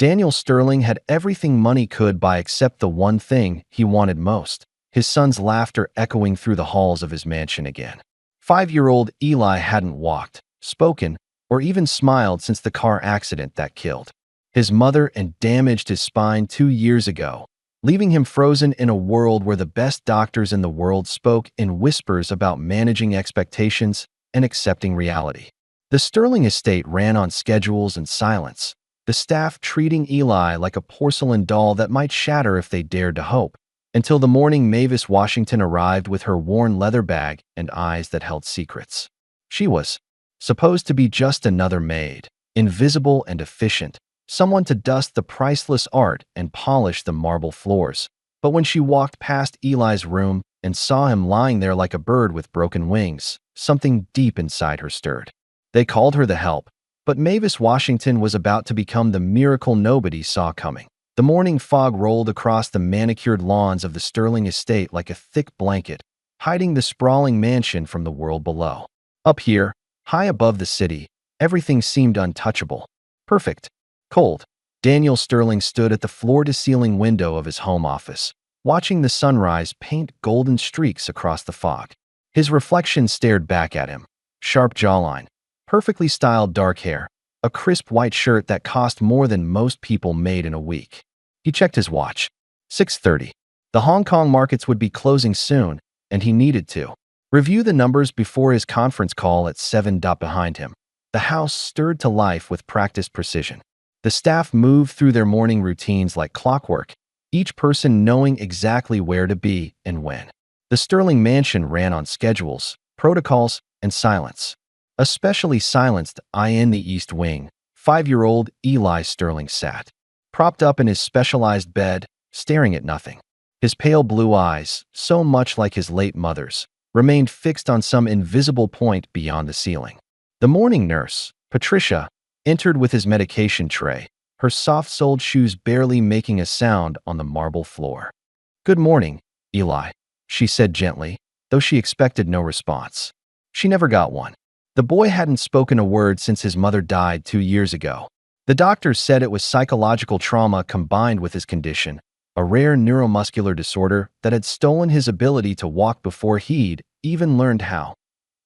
Daniel Sterling had everything money could buy except the one thing he wanted most: his son's laughter echoing through the halls of his mansion again. 5-year-old Eli hadn't walked, spoken, or even smiled since the car accident that killed his mother and damaged his spine 2 years ago, leaving him frozen in a world where the best doctors in the world spoke in whispers about managing expectations and accepting reality. The Sterling estate ran on schedules and silence, the staff treating Eli like a porcelain doll that might shatter if they dared to hope, until the morning Mavis Washington arrived with her worn leather bag and eyes that held secrets. She was supposed to be just another maid, invisible and efficient, someone to dust the priceless art and polish the marble floors. But when she walked past Eli's room and saw him lying there like a bird with broken wings, something deep inside her stirred. They called her the help, but Mavis Washington was about to become the miracle nobody saw coming. The morning fog rolled across the manicured lawns of the Sterling estate like a thick blanket, hiding the sprawling mansion from the world below. Up here, high above the city, everything seemed untouchable. Perfect. Cold. Daniel Sterling stood at the floor-to-ceiling window of his home office, watching the sunrise paint golden streaks across the fog. His reflection stared back at him. Sharp jawline, perfectly styled dark hair, a crisp white shirt that cost more than most people made in a week. He checked his watch. 6:30. The Hong Kong markets would be closing soon, and he needed to review the numbers before his conference call at 7. Behind him, the house stirred to life with practiced precision. The staff moved through their morning routines like clockwork, each person knowing exactly where to be and when. The Sterling mansion ran on schedules, protocols, and silence. Especially silenced in the East Wing, 5-year-old Eli Sterling sat, propped up in his specialized bed, staring at nothing. His pale blue eyes, so much like his late mother's, remained fixed on some invisible point beyond the ceiling. The morning nurse, Patricia, entered with his medication tray, her soft-soled shoes barely making a sound on the marble floor. "Good morning, Eli," she said gently, though she expected no response. She never got one. The boy hadn't spoken a word since his mother died 2 years ago. The doctors said it was psychological trauma combined with his condition, a rare neuromuscular disorder that had stolen his ability to walk before he'd even learned how.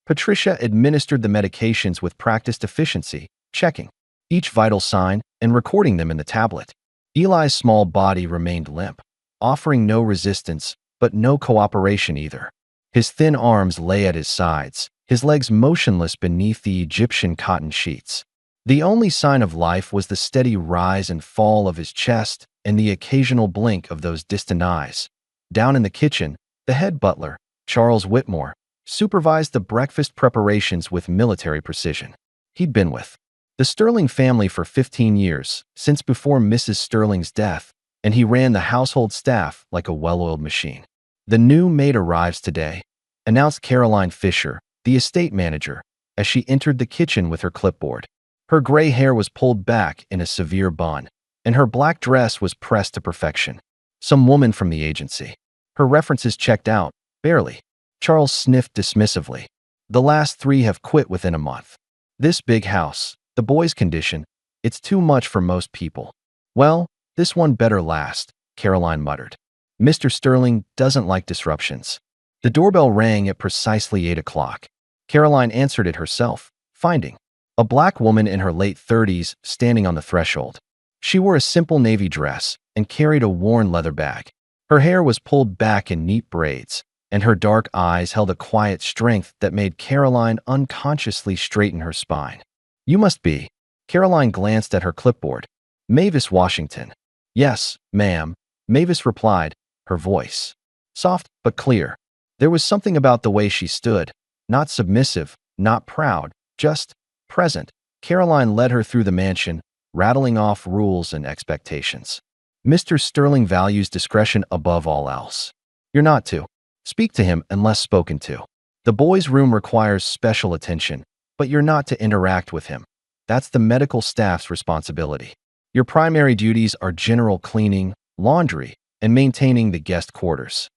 Patricia administered the medications with practiced efficiency, checking each vital sign and recording them in the tablet. Eli's small body remained limp, offering no resistance, but no cooperation either. His thin arms lay at his sides, his legs motionless beneath the Egyptian cotton sheets. The only sign of life was the steady rise and fall of his chest and the occasional blink of those distant eyes. Down in the kitchen, the head butler, Charles Whitmore, supervised the breakfast preparations with military precision. He'd been with the Sterling family for 15 years, since before Mrs. Sterling's death, and he ran the household staff like a well-oiled machine. "The new maid arrives today," announced Caroline Fisher, the estate manager, as she entered the kitchen with her clipboard. Her gray hair was pulled back in a severe bun, and her black dress was pressed to perfection. "Some woman from the agency." Her references checked out, barely. Charles sniffed dismissively. "The last 3 have quit within a month. This big house, the boy's condition, it's too much for most people." "Well, this one better last," Caroline muttered. "Mr. Sterling doesn't like disruptions." The doorbell rang at precisely 8 o'clock. Caroline answered it herself, finding a black woman in her late 30s standing on the threshold. She wore a simple navy dress and carried a worn leather bag. Her hair was pulled back in neat braids, and her dark eyes held a quiet strength that made Caroline unconsciously straighten her spine. "You must be." Caroline glanced at her clipboard. "Mavis Washington." "Yes, ma'am," Mavis replied, her voice soft but clear. There was something about the way she stood, not submissive, not proud, just present. Caroline led her through the mansion, rattling off rules and expectations. "Mr. Sterling values discretion above all else. You're not to speak to him unless spoken to. The boy's room requires special attention, but you're not to interact with him. That's the medical staff's responsibility. Your primary duties are general cleaning, laundry, and maintaining the guest quarters."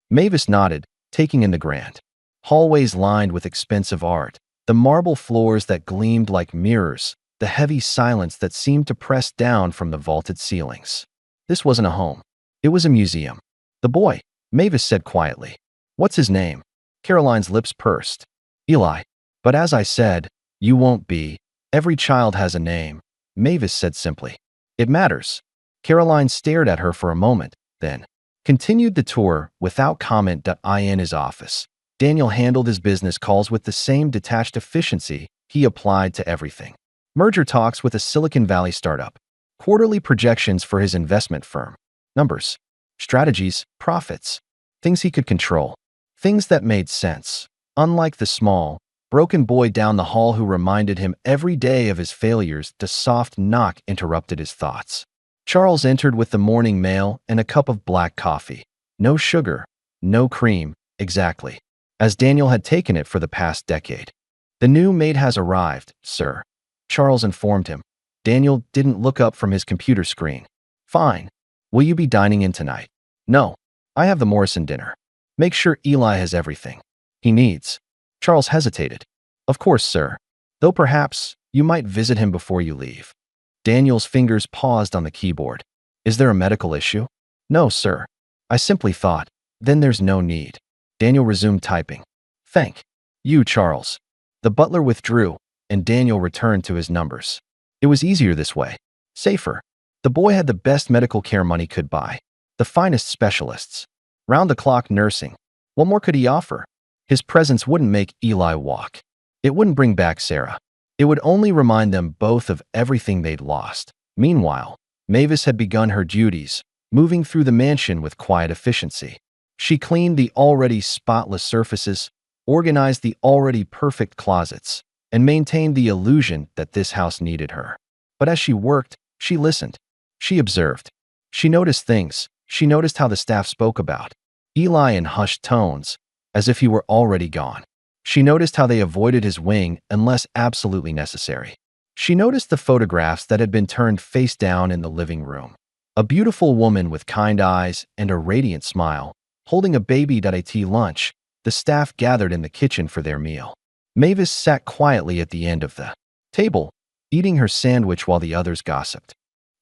Mavis nodded, taking in the grand hallways lined with expensive art, the marble floors that gleamed like mirrors, the heavy silence that seemed to press down from the vaulted ceilings. This wasn't a home. It was a museum. The boy, Mavis said quietly. What's his name? Caroline's lips pursed. Eli. But as I said, you won't be. Every child has a name, Mavis said simply. It matters. Caroline stared at her for a moment, then continued the tour without comment. In his office, Daniel handled his business calls with the same detached efficiency he applied to everything. Merger talks with a Silicon Valley startup, quarterly projections for his investment firm, numbers, strategies, profits, things he could control, things that made sense, unlike the small, broken boy down the hall who reminded him every day of his failures. The soft knock interrupted his thoughts. Charles entered with the morning mail and a cup of black coffee. No sugar, no cream, exactly as Daniel had taken it for the past decade. The new maid has arrived, sir, Charles informed him. Daniel didn't look up from his computer screen. Fine. Will you be dining in tonight? No. I have the Morrison dinner. Make sure Eli has everything he needs. Charles hesitated. Of course, sir. Though perhaps you might visit him before you leave. Daniel's fingers paused on the keyboard. Is there a medical issue? No, sir. I simply thought. Then there's no need. Daniel resumed typing. Thank you, Charles. The butler withdrew, and Daniel returned to his numbers. It was easier this way. Safer. The boy had the best medical care money could buy. The finest specialists. Round-the-clock nursing. What more could he offer? His presence wouldn't make Eli walk. It wouldn't bring back Sarah. It would only remind them both of everything they'd lost. Meanwhile, Mavis had begun her duties, moving through the mansion with quiet efficiency. She cleaned the already spotless surfaces, organized the already perfect closets, and maintained the illusion that this house needed her. But as she worked, she listened. She observed. She noticed things. She noticed how the staff spoke about Eli in hushed tones, as if he were already gone. She noticed how they avoided his wing unless absolutely necessary. She noticed the photographs that had been turned face down in the living room. A beautiful woman with kind eyes and a radiant smile, holding a baby at lunch. The staff gathered in the kitchen for their meal. Mavis sat quietly at the end of the table, eating her sandwich while the others gossiped.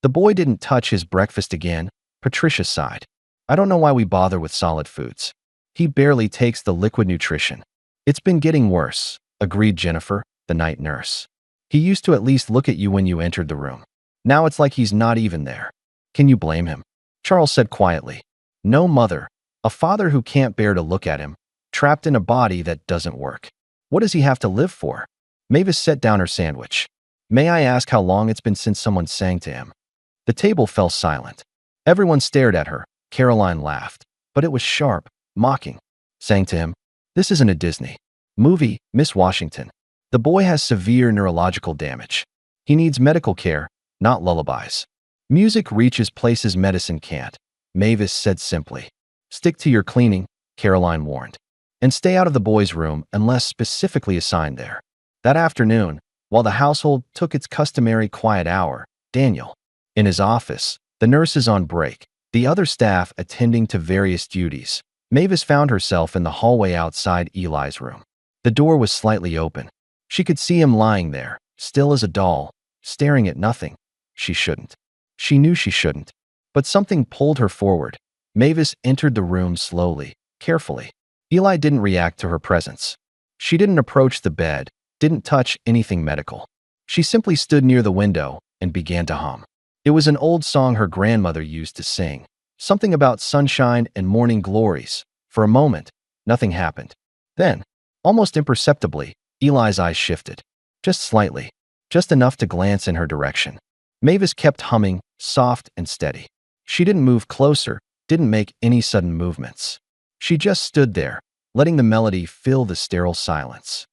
The boy didn't touch his breakfast again, Patricia sighed. I don't know why we bother with solid foods. He barely takes the liquid nutrition. It's been getting worse, agreed Jennifer, the night nurse. He used to at least look at you when you entered the room. Now it's like he's not even there. Can you blame him? Charles said quietly. No, mother. A father who can't bear to look at him, trapped in a body that doesn't work. What does he have to live for? Mavis set down her sandwich. May I ask how long it's been since someone sang to him? The table fell silent. Everyone stared at her. Caroline laughed, but it was sharp, mocking. Sang to him? This isn't a Disney movie, Miss Washington. The boy has severe neurological damage. He needs medical care, not lullabies. Music reaches places medicine can't, Mavis said simply. Stick to your cleaning, Caroline warned. And stay out of the boy's room unless specifically assigned there. That afternoon, while the household took its customary quiet hour, Daniel, in his office, the nurses on break, the other staff attending to various duties, Mavis found herself in the hallway outside Eli's room. The door was slightly open. She could see him lying there, still as a doll, staring at nothing. She shouldn't. She knew she shouldn't. But something pulled her forward. Mavis entered the room slowly, carefully. Eli didn't react to her presence. She didn't approach the bed, didn't touch anything medical. She simply stood near the window and began to hum. It was an old song her grandmother used to sing. Something about sunshine and morning glories. For a moment, nothing happened. Then, almost imperceptibly, Eli's eyes shifted. Just slightly. Just enough to glance in her direction. Mavis kept humming, soft and steady. She didn't move closer, didn't make any sudden movements. She just stood there, letting the melody fill the sterile silence.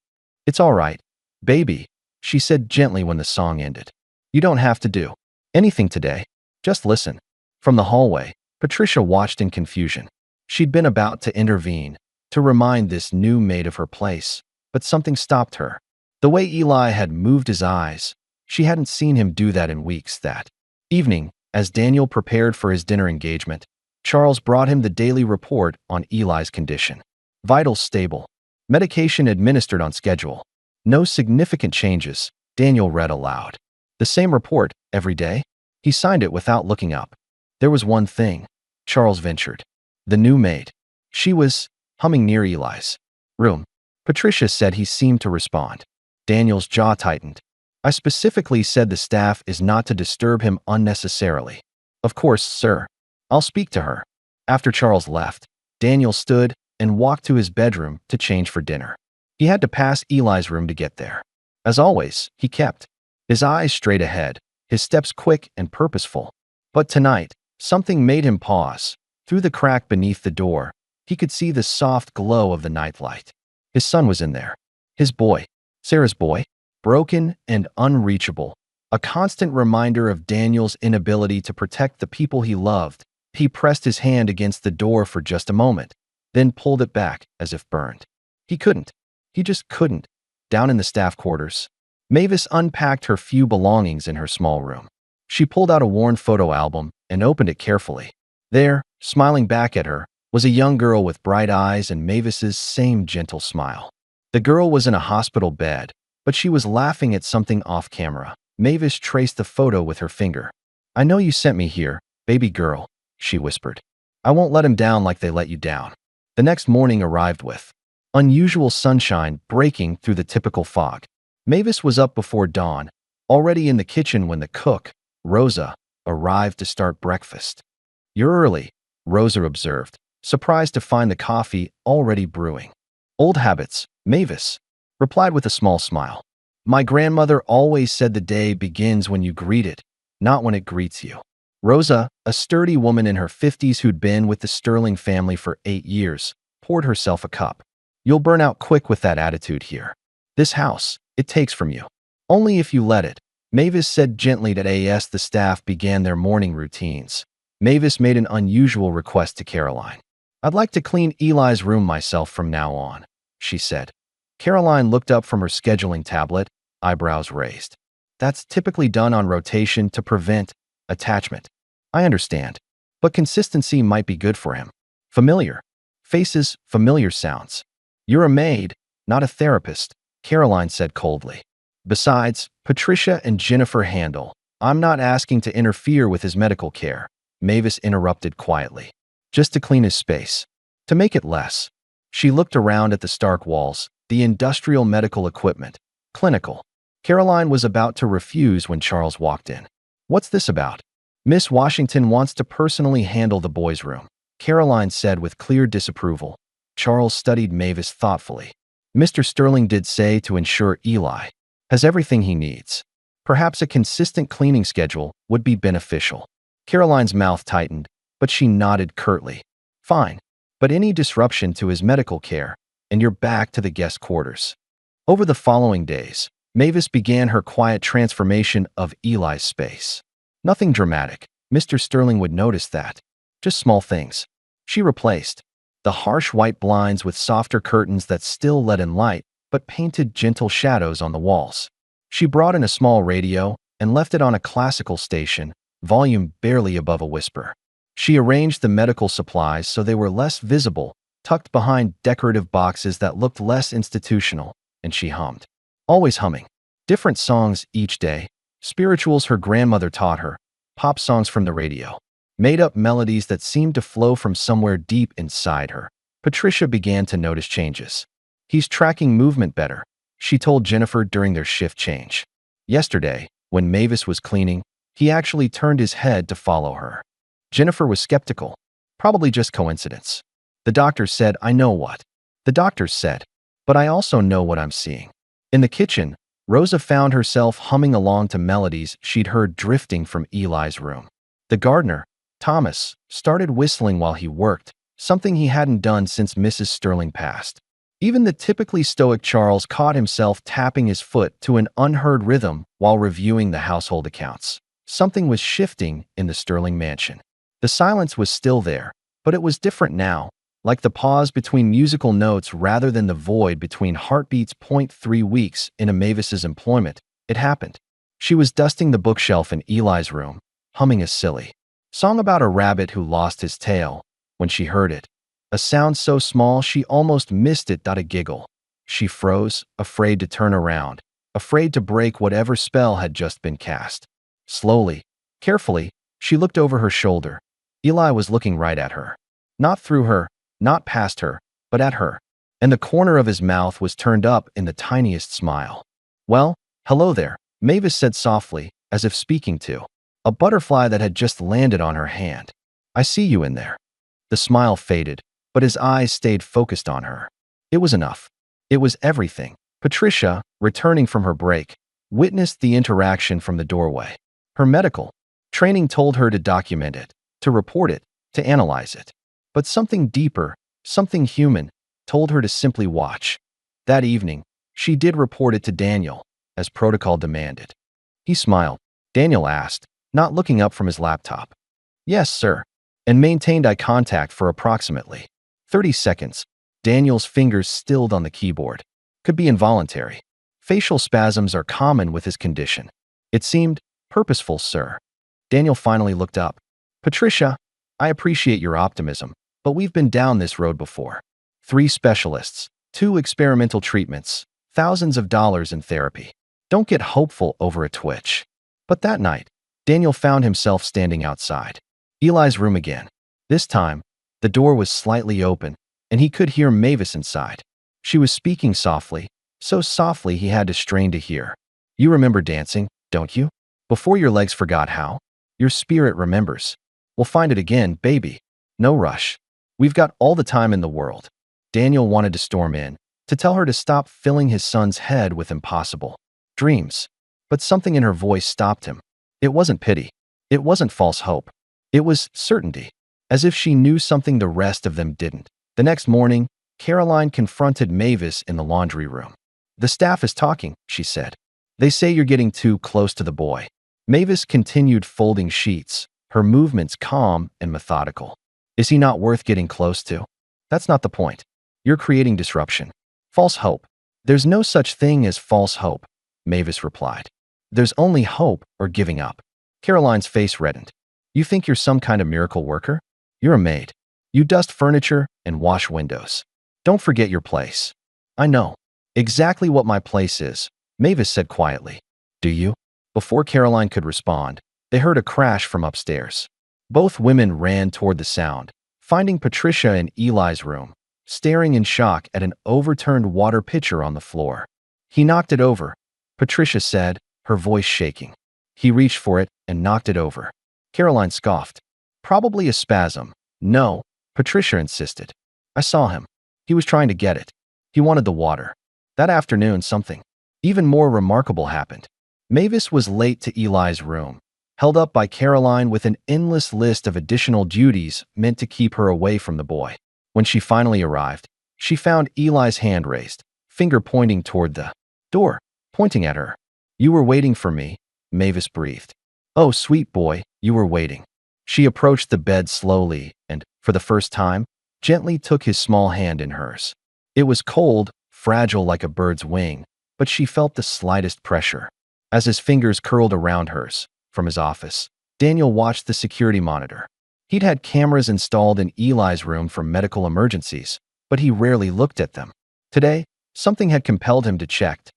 It's all right, baby, she said gently when the song ended. You don't have to do anything today. Just listen. From the hallway, Patricia watched in confusion. She'd been about to intervene, to remind this new maid of her place, but something stopped her. The way Eli had moved his eyes, she hadn't seen him do that in weeks. That evening, as Daniel prepared for his dinner engagement, Charles brought him the daily report on Eli's condition. Vitals stable. Medication administered on schedule. No significant changes, Daniel read aloud. The same report, every day? He signed it without looking up. There was one thing, Charles ventured. The new maid. She was humming near Eli's room. Patricia said he seemed to respond. Daniel's jaw tightened. I specifically said the staff is not to disturb him unnecessarily. Of course, sir. I'll speak to her. After Charles left, Daniel stood and walked to his bedroom to change for dinner. He had to pass Eli's room to get there. As always, he kept his eyes straight ahead, his steps quick and purposeful. But tonight, something made him pause. Through the crack beneath the door, he could see the soft glow of the nightlight. His son was in there. His boy, Sarah's boy, broken and unreachable. A constant reminder of Daniel's inability to protect the people he loved. He pressed his hand against the door for just a moment, then pulled it back as if burned. He couldn't. He just couldn't. Down in the staff quarters, Mavis unpacked her few belongings in her small room. She pulled out a worn photo album and opened it carefully. There, smiling back at her, was a young girl with bright eyes and Mavis's same gentle smile. The girl was in a hospital bed, but she was laughing at something off camera. Mavis traced the photo with her finger. I know you sent me here, baby girl, she whispered. I won't let him down like they let you down. The next morning arrived with unusual sunshine breaking through the typical fog. Mavis was up before dawn, already in the kitchen when the cook, Rosa, arrived to start breakfast. You're early, Rosa observed, surprised to find the coffee already brewing. Old habits, Mavis replied with a small smile. My grandmother always said the day begins when you greet it, not when it greets you. Rosa, a sturdy woman in her 50s who'd been with the Sterling family for 8 years, poured herself a cup. You'll burn out quick with that attitude here. This house, it takes from you. Only if you let it. Mavis said gently that as the staff began their morning routines. Mavis made an unusual request to Caroline. I'd like to clean Eli's room myself from now on, she said. Caroline looked up from her scheduling tablet, eyebrows raised. That's typically done on rotation to prevent attachment. I understand, but consistency might be good for him. Familiar faces, familiar sounds. You're a maid, not a therapist, Caroline said coldly. Besides, Patricia and Jennifer handle. I'm not asking to interfere with his medical care, Mavis interrupted quietly. Just to clean his space. To make it less. She looked around at the stark walls, the industrial medical equipment, clinical. Caroline was about to refuse when Charles walked in. What's this about? Miss Washington wants to personally handle the boys' room, Caroline said with clear disapproval. Charles studied Mavis thoughtfully. Mr. Sterling did say to ensure Eli has everything he needs. Perhaps a consistent cleaning schedule would be beneficial. Caroline's mouth tightened, but she nodded curtly. Fine, but any disruption to his medical care, and you're back to the guest quarters. Over the following days, Mavis began her quiet transformation of Eli's space. Nothing dramatic. Mr. Sterling would notice that. Just small things. She replaced the harsh white blinds with softer curtains that still let in light, but painted gentle shadows on the walls. She brought in a small radio and left it on a classical station, volume barely above a whisper. She arranged the medical supplies so they were less visible, tucked behind decorative boxes that looked less institutional, and she hummed. Always humming. Different songs each day, spirituals her grandmother taught her, pop songs from the radio. Made-up melodies that seemed to flow from somewhere deep inside her. Patricia began to notice changes. He's tracking movement better, she told Jennifer during their shift change. Yesterday, when Mavis was cleaning, he actually turned his head to follow her. Jennifer was skeptical. Probably just coincidence. The doctor said, I know what. The doctor said, but I also know what I'm seeing. In the kitchen, Rosa found herself humming along to melodies she'd heard drifting from Eli's room. The gardener, Thomas, started whistling while he worked, something he hadn't done since Mrs. Sterling passed. Even the typically stoic Charles caught himself tapping his foot to an unheard rhythm while reviewing the household accounts. Something was shifting in the Sterling mansion. The silence was still there, but it was different now, like the pause between musical notes rather than the void between heartbeats. 3 weeks into Mavis's employment, it happened. She was dusting the bookshelf in Eli's room, humming a silly song about a rabbit who lost his tail, when she heard it. A sound so small she almost missed it. A giggle. She froze, afraid to turn around, afraid to break whatever spell had just been cast. Slowly, carefully, she looked over her shoulder. Eli was looking right at her. Not through her, not past her, but at her. And the corner of his mouth was turned up in the tiniest smile. "Well, hello there," Mavis said softly, as if speaking to a butterfly that had just landed on her hand. "I see you in there." The smile faded, but his eyes stayed focused on her. It was enough. It was everything. Patricia, returning from her break, witnessed the interaction from the doorway. Her medical training told her to document it, to report it, to analyze it. But something deeper, something human, told her to simply watch. That evening, she did report it to Daniel, as protocol demanded. He smiled. Daniel asked, not looking up from his laptop. "Yes, sir," and maintained eye contact for approximately 30 seconds. Daniel's fingers stilled on the keyboard. Could be involuntary. Facial spasms are common with his condition. It seemed purposeful, sir. Daniel finally looked up. "Patricia, I appreciate your optimism, but we've been down this road before. 3 specialists, 2 experimental treatments, thousands of dollars in therapy. Don't get hopeful over a twitch." But that night, Daniel found himself standing outside Eli's room again. This time, the door was slightly open, and he could hear Mavis inside. She was speaking softly, so softly he had to strain to hear. "You remember dancing, don't you? Before your legs forgot how? Your spirit remembers. We'll find it again, baby. No rush. We've got all the time in the world." Daniel wanted to storm in, to tell her to stop filling his son's head with impossible dreams. But something in her voice stopped him. It wasn't pity. It wasn't false hope. It was certainty, as if she knew something the rest of them didn't. The next morning, Caroline confronted Mavis in the laundry room. "The staff is talking," she said. "They say you're getting too close to the boy." Mavis continued folding sheets, her movements calm and methodical. "Is he not worth getting close to? That's not the point. You're creating disruption. False hope." "There's no such thing as false hope," Mavis replied. "There's only hope or giving up." Caroline's face reddened. "You think you're some kind of miracle worker? You're a maid. You dust furniture and wash windows. Don't forget your place." "I know exactly what my place is," Mavis said quietly. "Do you?" Before Caroline could respond, they heard a crash from upstairs. Both women ran toward the sound, finding Patricia in Eli's room, staring in shock at an overturned water pitcher on the floor. "He knocked it over," Patricia said, her voice shaking. "He reached for it and knocked it over." Caroline scoffed. "Probably a spasm." "No," Patricia insisted. "I saw him. He was trying to get it. He wanted the water." That afternoon, something even more remarkable happened. Mavis was late to Eli's room, held up by Caroline with an endless list of additional duties meant to keep her away from the boy. When she finally arrived, she found Eli's hand raised, finger pointing toward the door, pointing at her. "You were waiting for me," Mavis breathed. "Oh, sweet boy, you were waiting." She approached the bed slowly and, for the first time, gently took his small hand in hers. It was cold, fragile like a bird's wing, but she felt the slightest pressure. As his fingers curled around hers, from his office, Daniel watched the security monitor. He'd had cameras installed in Eli's room for medical emergencies, but he rarely looked at them. Today, something had compelled him to check.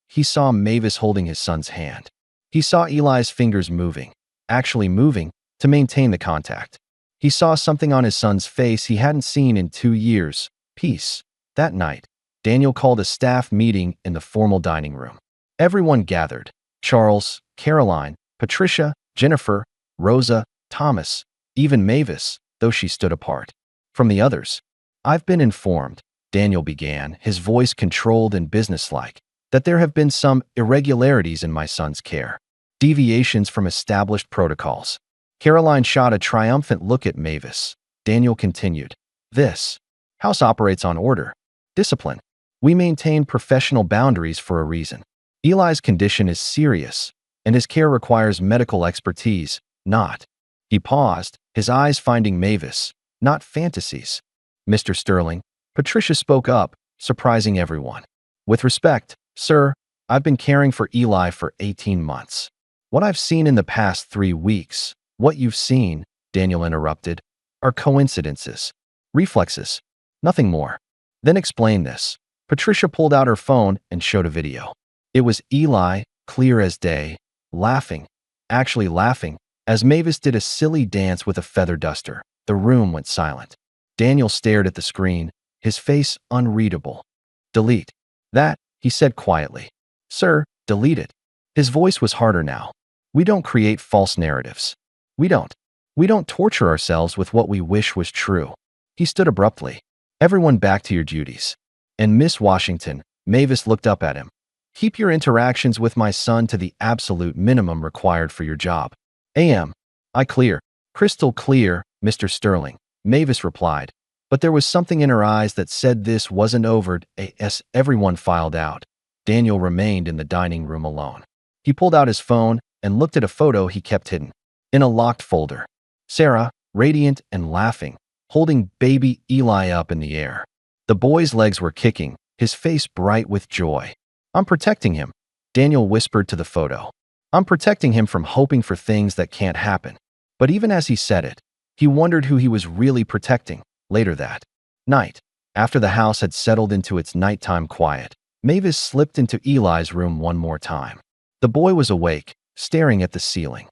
He saw Mavis holding his son's hand. He saw Eli's fingers moving, actually moving, to maintain the contact. He saw something on his son's face he hadn't seen in 2 years: peace. That night, Daniel called a staff meeting in the formal dining room. Everyone gathered: Charles, Caroline, Patricia, Jennifer, Rosa, Thomas, even Mavis, though she stood apart from the others. "I've been informed," Daniel began, his voice controlled and businesslike, "that there have been some irregularities in my son's care, deviations from established protocols." Caroline shot a triumphant look at Mavis. Daniel continued, "This house operates on order, discipline. We maintain professional boundaries for a reason. Eli's condition is serious, and his care requires medical expertise, not—" He paused, his eyes finding Mavis, "not fantasies." "Mr. Sterling," Patricia spoke up, surprising everyone. "With respect, sir, I've been caring for Eli for 18 months. What I've seen in the past 3 weeks, what you've seen," Daniel interrupted, "are coincidences, reflexes, nothing more." "Then explain this." Patricia pulled out her phone and showed a video. It was Eli, clear as day, laughing, actually laughing, as Mavis did a silly dance with a feather duster. The room went silent. Daniel stared at the screen, his face unreadable. "Delete that," he said quietly. "Sir, delete it." His voice was harder now. "We don't create false narratives. We don't. We don't torture ourselves with what we wish was true." He stood abruptly. "Everyone back to your duties." And Miss Washington, Mavis looked up at him. "Keep your interactions with my son to the absolute minimum required for your job." "A.M. I clear. Crystal clear, Mr. Sterling," Mavis replied. But there was something in her eyes that said this wasn't over. As everyone filed out, Daniel remained in the dining room alone. He pulled out his phone and looked at a photo he kept hidden in a locked folder. Sarah, radiant and laughing, holding baby Eli up in the air. The boy's legs were kicking, his face bright with joy. "I'm protecting him," Daniel whispered to the photo. "I'm protecting him from hoping for things that can't happen." But even as he said it, he wondered who he was really protecting. Later that night, after the house had settled into its nighttime quiet, Mavis slipped into Eli's room one more time. The boy was awake, staring at the ceiling.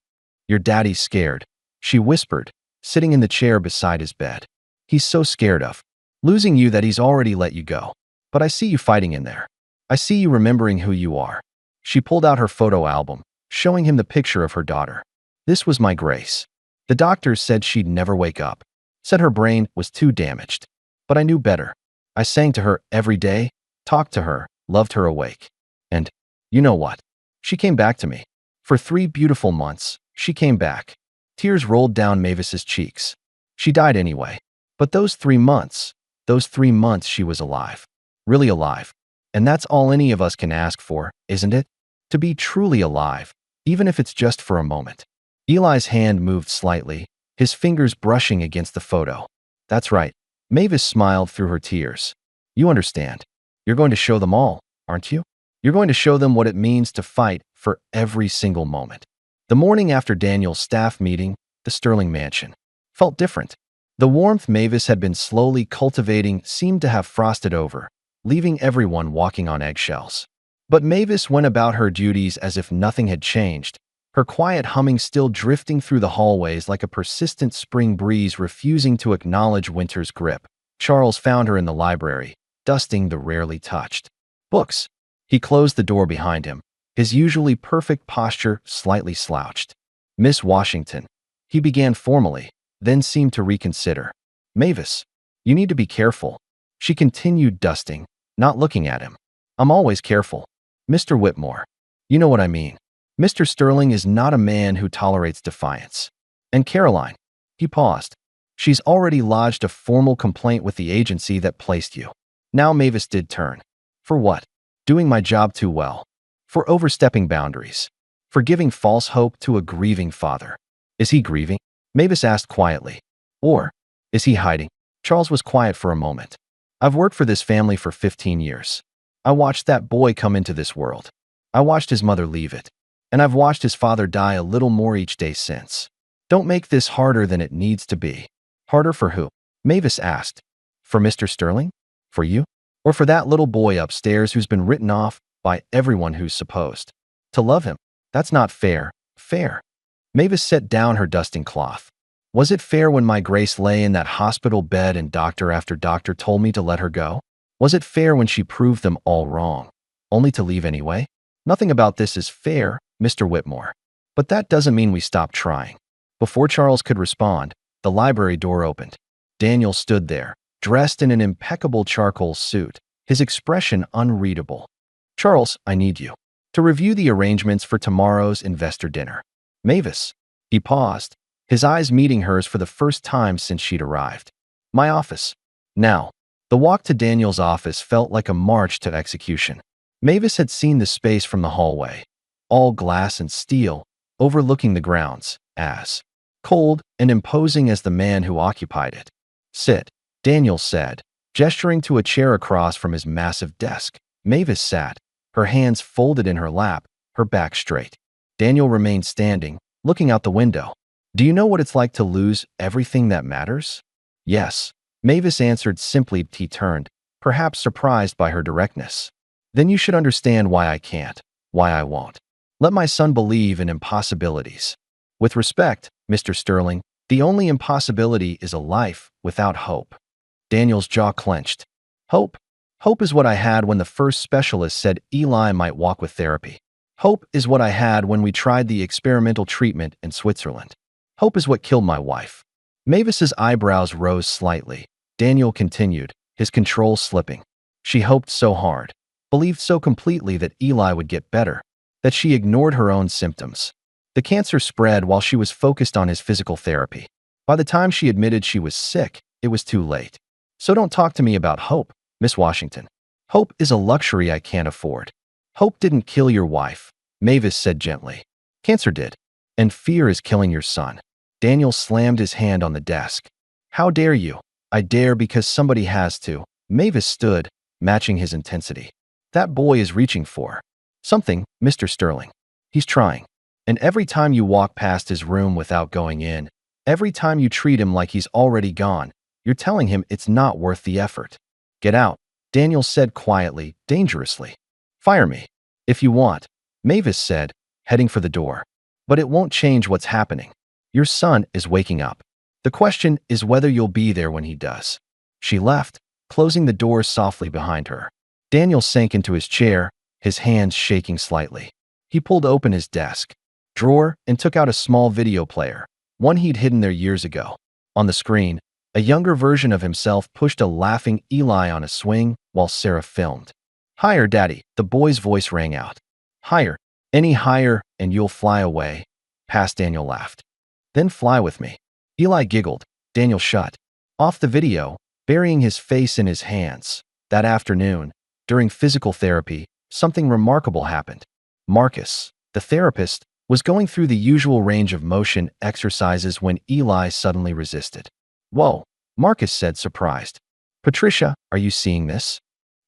"Your daddy's scared," she whispered, sitting in the chair beside his bed. "He's so scared of losing you that he's already let you go. But I see you fighting in there. I see you remembering who you are." She pulled out her photo album, showing him the picture of her daughter. "This was my Grace. The doctors said she'd never wake up, said her brain was too damaged. But I knew better. I sang to her every day, talked to her, loved her awake. And you know what? She came back to me. For 3 beautiful months, she came back." Tears rolled down Mavis's cheeks. She died anyway. But those 3 months she was alive. Really alive. And that's all any of us can ask for, isn't it? To be truly alive, even if it's just for a moment. Eli's hand moved slightly, his fingers brushing against the photo. "That's right." Mavis smiled through her tears. "You understand. You're going to show them all, aren't you? You're going to show them what it means to fight for every single moment." The morning after Daniel's staff meeting, the Sterling mansion felt different. The warmth Mavis had been slowly cultivating seemed to have frosted over, leaving everyone walking on eggshells. But Mavis went about her duties as if nothing had changed, her quiet humming still drifting through the hallways like a persistent spring breeze refusing to acknowledge winter's grip. Charles found her in the library, dusting the rarely touched books. He closed the door behind him, his usually perfect posture slightly slouched. "Miss Washington," he began formally, then seemed to reconsider. "Mavis, you need to be careful." She continued dusting, not looking at him. "I'm always careful. Mr. Whitmore. You know what I mean. Mr. Sterling is not a man who tolerates defiance. And Caroline," he paused, "she's already lodged a formal complaint with the agency that placed you." Now Mavis did turn. "For what? Doing my job too well. For overstepping boundaries. For giving false hope to a grieving father." "Is he grieving?" Mavis asked quietly. "Or is he hiding?" Charles was quiet for a moment. "I've worked for this family for 15 years. I watched that boy come into this world. I watched his mother leave it. And I've watched his father die a little more each day since. Don't make this harder than it needs to be." "Harder for who?" Mavis asked. "For Mr. Sterling? For you? Or for that little boy upstairs who's been written off by everyone who's supposed to love him? That's not fair." "Fair?" Mavis set down her dusting cloth. "Was it fair when my Grace lay in that hospital bed and doctor after doctor told me to let her go? Was it fair when she proved them all wrong, only to leave anyway? Nothing about this is fair, Mr. Whitmore. But that doesn't mean we stop trying." Before Charles could respond, the library door opened. Daniel stood there, dressed in an impeccable charcoal suit, his expression unreadable. "Charles, I need you to review the arrangements for tomorrow's investor dinner." "Mavis." He paused, his eyes meeting hers for the first time since she'd arrived. "My office." Now, the walk to Daniel's office felt like a march to execution. Mavis had seen the space from the hallway, all glass and steel, overlooking the grounds, as cold and imposing as the man who occupied it. "Sit," Daniel said, gesturing to a chair across from his massive desk. Mavis sat, her hands folded in her lap, her back straight. Daniel remained standing, looking out the window. "Do you know what it's like to lose everything that matters?" "Yes," Mavis answered simply. He turned, perhaps surprised by her directness. "Then you should understand why I can't." Why I won't. Let my son believe in impossibilities. With respect, Mr. Sterling, the only impossibility is a life without hope. Daniel's jaw clenched. Hope? Hope is what I had when the first specialist said Eli might walk with therapy. Hope is what I had when we tried the experimental treatment in Switzerland. Hope is what killed my wife. Mavis's eyebrows rose slightly. Daniel continued, his control slipping. She hoped so hard, believed so completely that Eli would get better, that she ignored her own symptoms. The cancer spread while she was focused on his physical therapy. By the time she admitted she was sick, it was too late. So don't talk to me about hope, Miss Washington. Hope is a luxury I can't afford. Hope didn't kill your wife, Mavis said gently. Cancer did. And fear is killing your son. Daniel slammed his hand on the desk. How dare you? I dare because somebody has to. Mavis stood, matching his intensity. That boy is reaching for something, Mr. Sterling. He's trying. And every time you walk past his room without going in, every time you treat him like he's already gone, you're telling him it's not worth the effort. Get out, Daniel said quietly, dangerously. Fire me, if you want, Mavis said, heading for the door. But it won't change what's happening. Your son is waking up. The question is whether you'll be there when he does. She left, closing the door softly behind her. Daniel sank into his chair, his hands shaking slightly. He pulled open his desk drawer and took out a small video player, one he'd hidden there years ago. On the screen, a younger version of himself pushed a laughing Eli on a swing while Sarah filmed. Higher, Daddy, the boy's voice rang out. Higher, any higher, and you'll fly away. Past Daniel laughed. Then fly with me. Eli giggled. Daniel shut off the video, burying his face in his hands. That afternoon, during physical therapy, something remarkable happened. Marcus, the therapist, was going through the usual range of motion exercises when Eli suddenly resisted. Whoa, Marcus said, surprised. Patricia, are you seeing this?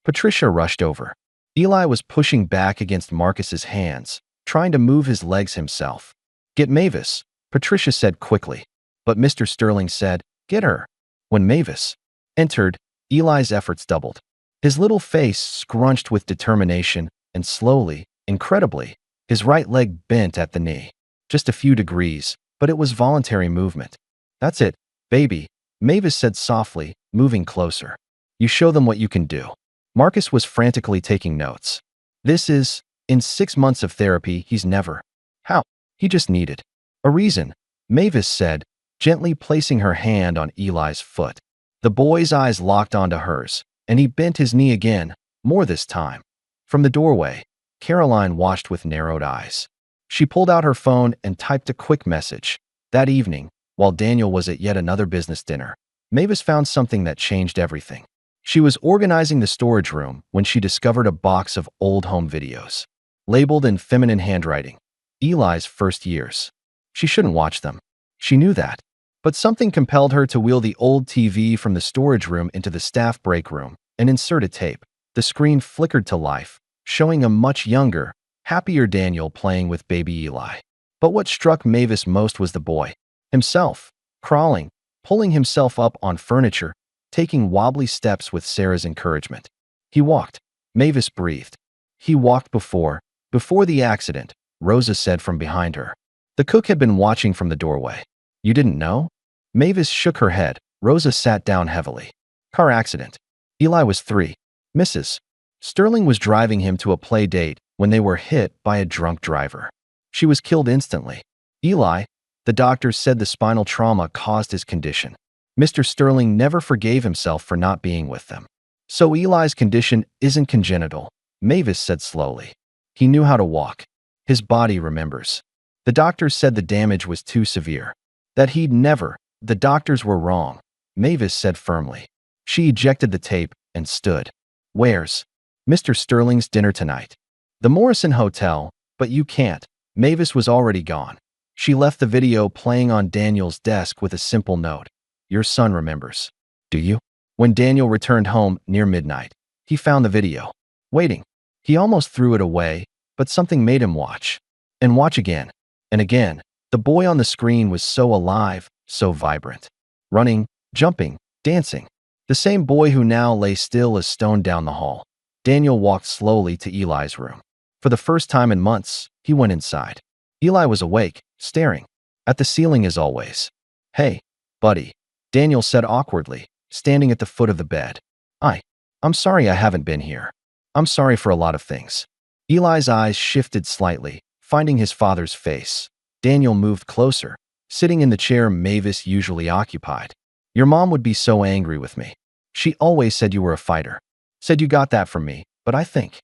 Patricia rushed over. Eli was pushing back against Marcus's hands, trying to move his legs himself. Get Mavis, Patricia said quickly. But Mr. Sterling said, get her. When Mavis entered, Eli's efforts doubled. His little face scrunched with determination, and slowly, incredibly, his right leg bent at the knee. Just a few degrees, but it was voluntary movement. That's it, baby, Mavis said softly, moving closer. You show them what you can do. Marcus was frantically taking notes. This is, in 6 months of therapy, he's never. How? He just needed a reason, Mavis said, gently placing her hand on Eli's foot. The boy's eyes locked onto hers, and he bent his knee again, more this time. From the doorway, Caroline watched with narrowed eyes. She pulled out her phone and typed a quick message. That evening, while Daniel was at yet another business dinner, Mavis found something that changed everything. She was organizing the storage room when she discovered a box of old home videos, labeled in feminine handwriting, Eli's first years. She shouldn't watch them. She knew that. But something compelled her to wheel the old TV from the storage room into the staff break room and insert a tape. The screen flickered to life, showing a much younger, happier Daniel playing with baby Eli. But what struck Mavis most was the boy himself, crawling, pulling himself up on furniture, taking wobbly steps with Sarah's encouragement. He walked. Mavis breathed. He walked before the accident, Rosa said from behind her. The cook had been watching from the doorway. You didn't know? Mavis shook her head. Rosa sat down heavily. Car accident. Eli was 3. Mrs. Sterling was driving him to a play date when they were hit by a drunk driver. She was killed instantly. Eli, the doctors said the spinal trauma caused his condition. Mr. Sterling never forgave himself for not being with them. So Eli's condition isn't congenital, Mavis said slowly. He knew how to walk. His body remembers. The doctors said the damage was too severe. That he'd never. The doctors were wrong, Mavis said firmly. She ejected the tape and stood. Where's Mr. Sterling's dinner tonight? The Morrison Hotel, but you can't. Mavis was already gone. She left the video playing on Daniel's desk with a simple note. Your son remembers. Do you? When Daniel returned home near midnight, he found the video. Waiting. He almost threw it away, but something made him watch. And watch again. And again. The boy on the screen was so alive, so vibrant. Running, jumping, dancing. The same boy who now lay still as stone down the hall. Daniel walked slowly to Eli's room. For the first time in months, he went inside. Eli was awake, staring at the ceiling as always. "Hey, buddy," Daniel said awkwardly, standing at the foot of the bed. I'm sorry I haven't been here. I'm sorry for a lot of things." Eli's eyes shifted slightly, finding his father's face. Daniel moved closer, sitting in the chair Mavis usually occupied. "Your mom would be so angry with me. She always said you were a fighter. Said you got that from me, but I think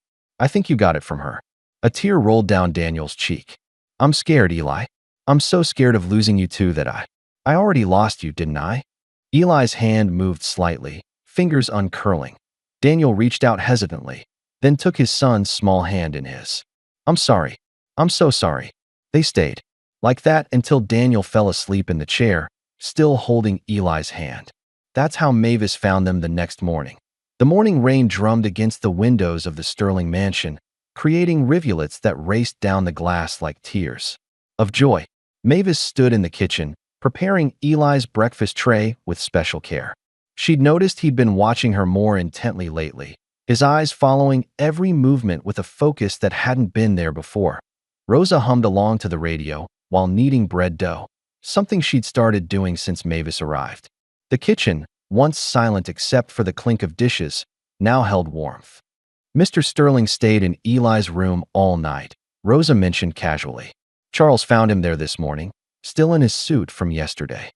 you got it from her." A tear rolled down Daniel's cheek. "I'm scared, Eli. I'm so scared of losing you too that I already lost you, didn't I?" Eli's hand moved slightly, fingers uncurling. Daniel reached out hesitantly, then took his son's small hand in his. "I'm sorry. I'm so sorry." They stayed like that until Daniel fell asleep in the chair, still holding Eli's hand. That's how Mavis found them the next morning. The morning rain drummed against the windows of the Sterling mansion, creating rivulets that raced down the glass like tears of joy. Mavis stood in the kitchen, preparing Eli's breakfast tray with special care. She'd noticed he'd been watching her more intently lately, his eyes following every movement with a focus that hadn't been there before. Rosa hummed along to the radio while kneading bread dough, something she'd started doing since Mavis arrived. The kitchen, once silent except for the clink of dishes, now held warmth. "Mr. Sterling stayed in Eli's room all night," Rosa mentioned casually. "Charles found him there this morning, still in his suit from yesterday."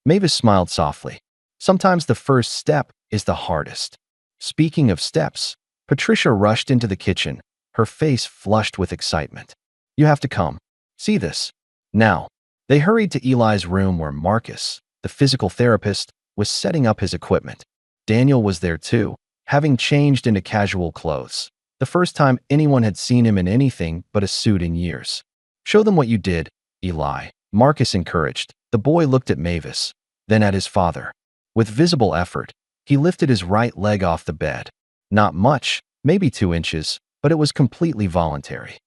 Mavis smiled softly. Sometimes the first step is the hardest. Speaking of steps, Patricia rushed into the kitchen, her face flushed with excitement. "You have to come. See this. Now." They hurried to Eli's room where Marcus, the physical therapist, was setting up his equipment. Daniel was there too, having changed into casual clothes. The first time anyone had seen him in anything but a suit in years. "Show them what you did, Eli," Marcus encouraged. The boy looked at Mavis, then at his father. With visible effort, he lifted his right leg off the bed. Not much, maybe 2 inches, but it was completely voluntary.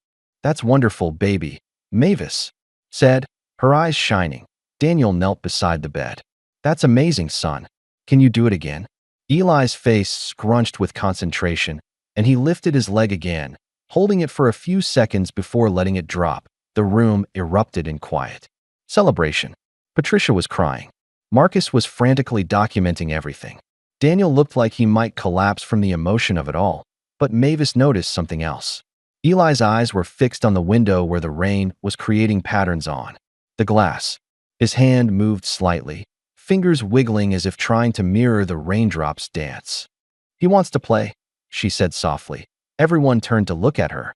"That's wonderful, baby," Mavis said, her eyes shining. Daniel knelt beside the bed. "That's amazing, son. Can you do it again?" Eli's face scrunched with concentration, and he lifted his leg again, holding it for a few seconds before letting it drop. The room erupted in quiet celebration. Patricia was crying. Marcus was frantically documenting everything. Daniel looked like he might collapse from the emotion of it all, but Mavis noticed something else. Eli's eyes were fixed on the window where the rain was creating patterns on the glass. His hand moved slightly, fingers wiggling as if trying to mirror the raindrops dance. "He wants to play," she said softly. Everyone turned to look at her.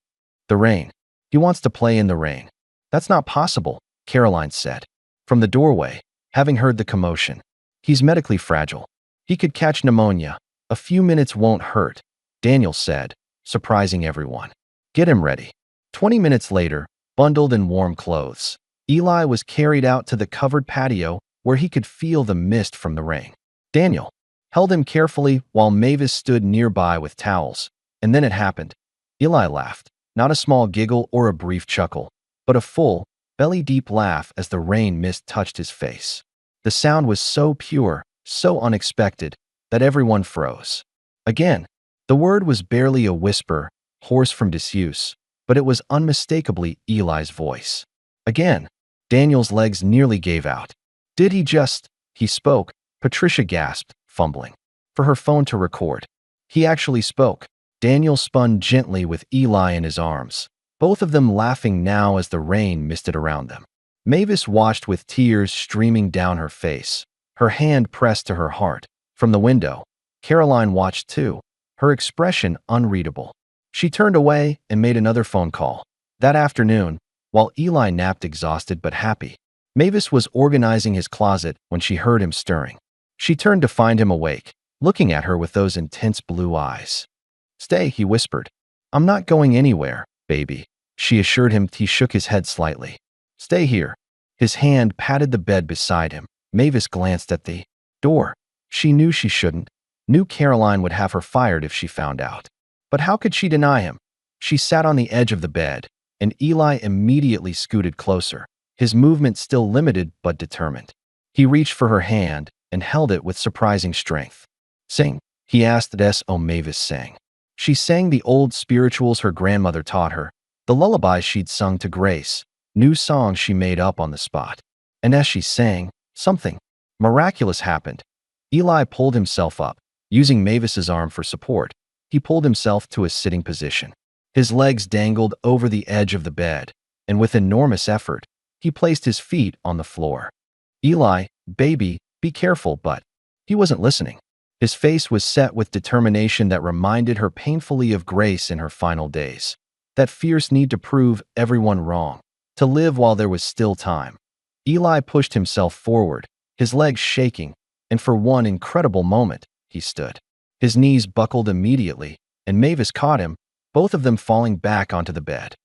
"The rain. He wants to play in the rain." "That's not possible," Caroline said. From the doorway, having heard the commotion. "He's medically fragile. He could catch pneumonia. A few minutes won't hurt," Daniel said, surprising everyone. "Get him ready." 20 minutes later, bundled in warm clothes, Eli was carried out to the covered patio where he could feel the mist from the rain. Daniel held him carefully while Mavis stood nearby with towels, and then it happened. Eli laughed, not a small giggle or a brief chuckle, but a full, belly-deep laugh as the rain mist touched his face. The sound was so pure, so unexpected, that everyone froze. Again, the word was barely a whisper, hoarse from disuse, but it was unmistakably Eli's voice. Again, Daniel's legs nearly gave out. "Did he just—" He spoke, Patricia gasped, fumbling for her phone to record. "He actually spoke." Daniel spun gently with Eli in his arms, both of them laughing now as the rain misted around them. Mavis watched with tears streaming down her face, her hand pressed to her heart. From the window, Caroline watched too, her expression unreadable. She turned away and made another phone call. That afternoon, while Eli napped exhausted but happy, Mavis was organizing his closet when she heard him stirring. She turned to find him awake, looking at her with those intense blue eyes. "Stay," he whispered. "I'm not going anywhere, baby," she assured him. He shook his head slightly. "Stay here." His hand patted the bed beside him. Mavis glanced at the door. She knew she shouldn't, knew Caroline would have her fired if she found out. But how could she deny him? She sat on the edge of the bed, and Eli immediately scooted closer, his movement still limited but determined. He reached for her hand and held it with surprising strength. "Sing," he asked. Mavis sang. She sang the old spirituals her grandmother taught her, The lullabies she'd sung to Grace, new songs she made up on the spot. And as she sang, something miraculous happened. Eli pulled himself up. Using Mavis's arm for support, he pulled himself to a sitting position. His legs dangled over the edge of the bed, and with enormous effort, he placed his feet on the floor. Eli, baby, be careful, but he wasn't listening. His face was set with determination that reminded her painfully of Grace in her final days. That fierce need to prove everyone wrong, to live while there was still time. Eli pushed himself forward, his legs shaking, and for one incredible moment, he stood. His knees buckled immediately, and Mavis caught him, both of them falling back onto the bed.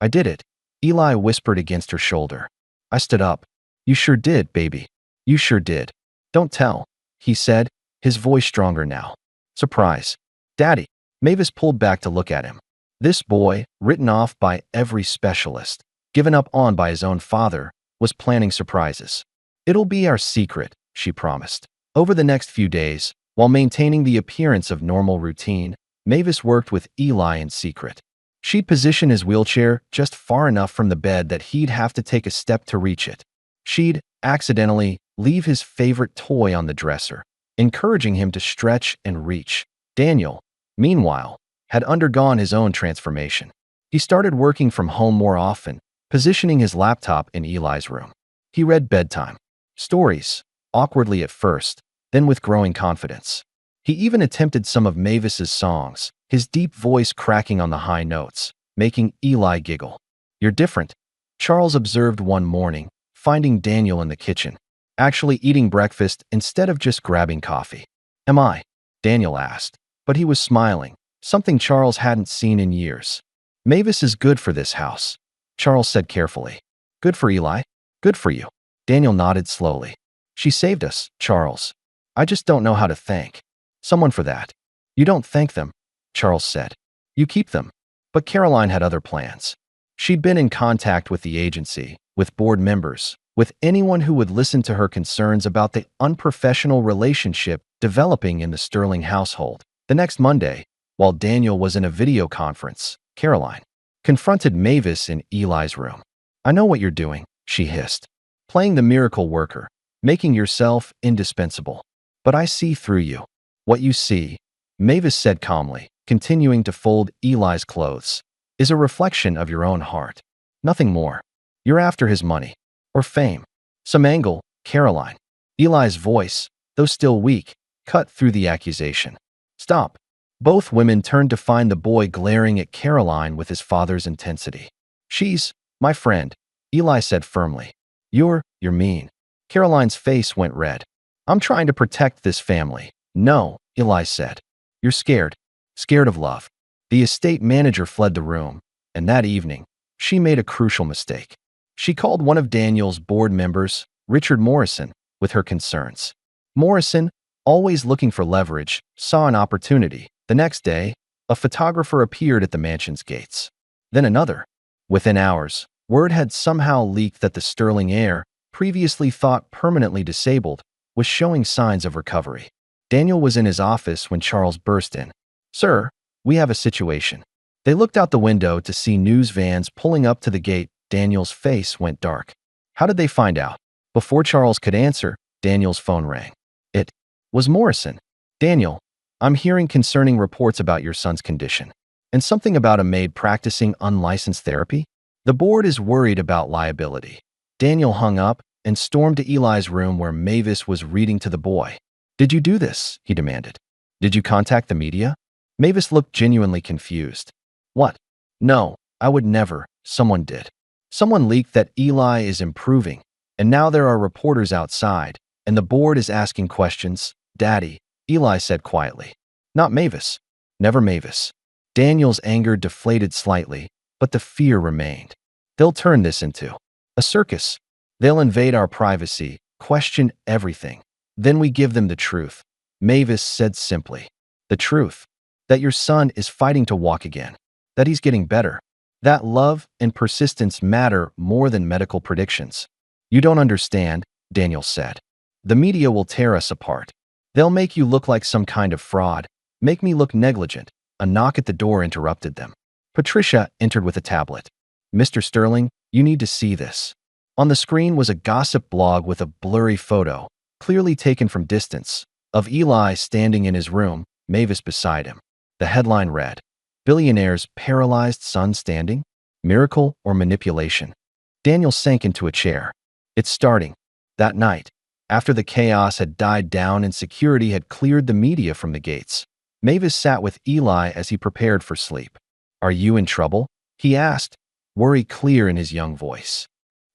I did it, Eli whispered against her shoulder. I stood up. You sure did, baby. You sure did. Don't tell, he said, his voice stronger now. Surprise. Daddy. Mavis pulled back to look at him. This boy, written off by every specialist, given up on by his own father, was planning surprises. It'll be our secret, she promised. Over the next few days, while maintaining the appearance of normal routine, Mavis worked with Eli in secret. She'd position his wheelchair just far enough from the bed that he'd have to take a step to reach it. She'd, accidentally, leave his favorite toy on the dresser, encouraging him to stretch and reach. Daniel, meanwhile, had undergone his own transformation. He started working from home more often, positioning his laptop in Eli's room. He read bedtime stories, awkwardly at first, then with growing confidence. He even attempted some of Mavis's songs, his deep voice cracking on the high notes, making Eli giggle. You're different, Charles observed one morning, finding Daniel in the kitchen, actually eating breakfast instead of just grabbing coffee. Am I? Daniel asked, but he was smiling, something Charles hadn't seen in years. Mavis is good for this house, Charles said carefully. Good for Eli? Good for you. Daniel nodded slowly. She saved us, Charles. I just don't know how to thank someone for that. You don't thank them, Charles said. You keep them. But Caroline had other plans. She'd been in contact with the agency, with board members, with anyone who would listen to her concerns about the unprofessional relationship developing in the Sterling household. The next Monday, while Daniel was in a video conference, Caroline confronted Mavis in Eli's room. I know what you're doing, she hissed. Playing the miracle worker, making yourself indispensable. But I see through you. What you see, Mavis said calmly, continuing to fold Eli's clothes, is a reflection of your own heart. Nothing more. You're after his money. Or fame. Some angle, Caroline. Eli's voice, though still weak, cut through the accusation. Stop. Both women turned to find the boy glaring at Caroline with his father's intensity. She's my friend, Eli said firmly. You're mean. Caroline's face went red. I'm trying to protect this family. No, Eli said. You're scared. Scared of love. The estate manager fled the room, and that evening, she made a crucial mistake. She called one of Daniel's board members, Richard Morrison, with her concerns. Morrison, always looking for leverage, saw an opportunity. The next day, a photographer appeared at the mansion's gates. Then another. Within hours, word had somehow leaked that the Sterling heir, previously thought permanently disabled, was showing signs of recovery. Daniel was in his office when Charles burst in. Sir, we have a situation. They looked out the window to see news vans pulling up to the gate. Daniel's face went dark. How did they find out? Before Charles could answer, Daniel's phone rang. It was Morrison. Daniel, I'm hearing concerning reports about your son's condition. And something about a maid practicing unlicensed therapy? The board is worried about liability. Daniel hung up and stormed to Eli's room where Mavis was reading to the boy. Did you do this? He demanded. Did you contact the media? Mavis looked genuinely confused. What? No, I would never. Someone did. Someone leaked that Eli is improving, and now there are reporters outside, and the board is asking questions. Daddy, Eli said quietly. Not Mavis. Never Mavis. Daniel's anger deflated slightly, but the fear remained. They'll turn this into a circus. They'll invade our privacy, question everything. Then we give them the truth. Mavis said simply. The truth. That your son is fighting to walk again. That he's getting better. That love and persistence matter more than medical predictions. You don't understand, Daniel said. The media will tear us apart. They'll make you look like some kind of fraud, make me look negligent. A knock at the door interrupted them. Patricia entered with a tablet. Mr. Sterling, you need to see this. On the screen was a gossip blog with a blurry photo, clearly taken from distance, of Eli standing in his room, Mavis beside him. The headline read, "Billionaire's paralyzed son standing? Miracle or manipulation?" Daniel sank into a chair. It's starting. That night, after the chaos had died down and security had cleared the media from the gates, Mavis sat with Eli as he prepared for sleep. "Are you in trouble?" he asked, worry clear in his young voice.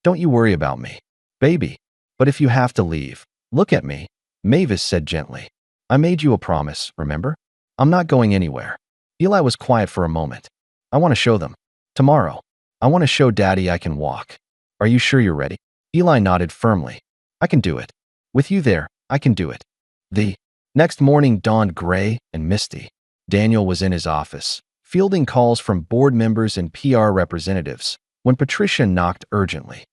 "Don't you worry about me, baby. But if you have to leave, look at me," Mavis said gently. "I made you a promise, remember? I'm not going anywhere." Eli was quiet for a moment. "I want to show them. Tomorrow. I want to show Daddy I can walk. Are you sure you're ready?" Eli nodded firmly. "I can do it. With you there, I can do it." The next morning dawned gray and misty. Daniel was in his office, fielding calls from board members and PR representatives, when Patricia knocked urgently.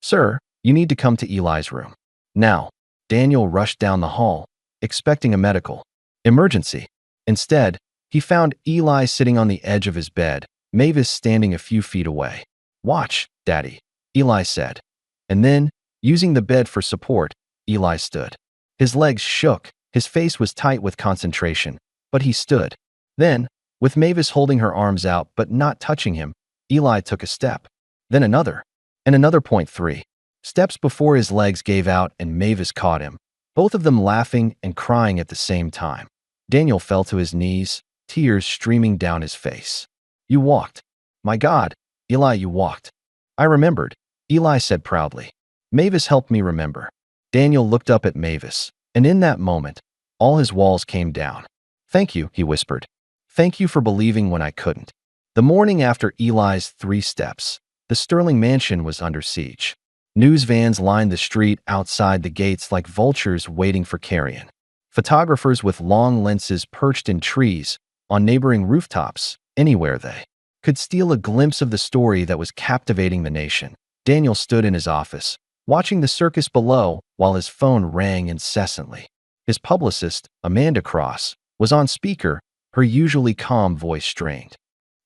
"Sir, you need to come to Eli's room. Now." Daniel rushed down the hall, expecting a medical emergency. Instead, he found Eli sitting on the edge of his bed, Mavis standing a few feet away. "Watch, Daddy," Eli said. And then, using the bed for support, Eli stood. His legs shook, his face was tight with concentration, but he stood. Then, with Mavis holding her arms out but not touching him, Eli took a step. Then another. And another. 3 steps before his legs gave out and Mavis caught him, both of them laughing and crying at the same time. Daniel fell to his knees, tears streaming down his face. "You walked. My God, Eli, you walked." "I remembered," Eli said proudly. "Mavis helped me remember." Daniel looked up at Mavis, and in that moment, all his walls came down. "Thank you," he whispered. "Thank you for believing when I couldn't." The morning after Eli's 3 steps, the Sterling mansion was under siege. News vans lined the street outside the gates like vultures waiting for carrion. Photographers with long lenses perched in trees, on neighboring rooftops, anywhere they could steal a glimpse of the story that was captivating the nation. Daniel stood in his office, watching the circus below while his phone rang incessantly. His publicist, Amanda Cross, was on speaker, her usually calm voice strained.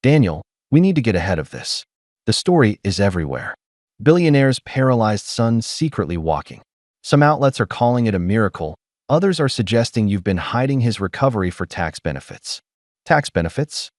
"Daniel, we need to get ahead of this. The story is everywhere. Billionaire's paralyzed son secretly walking. Some outlets are calling it a miracle, others are suggesting you've been hiding his recovery for tax benefits." "Tax benefits?"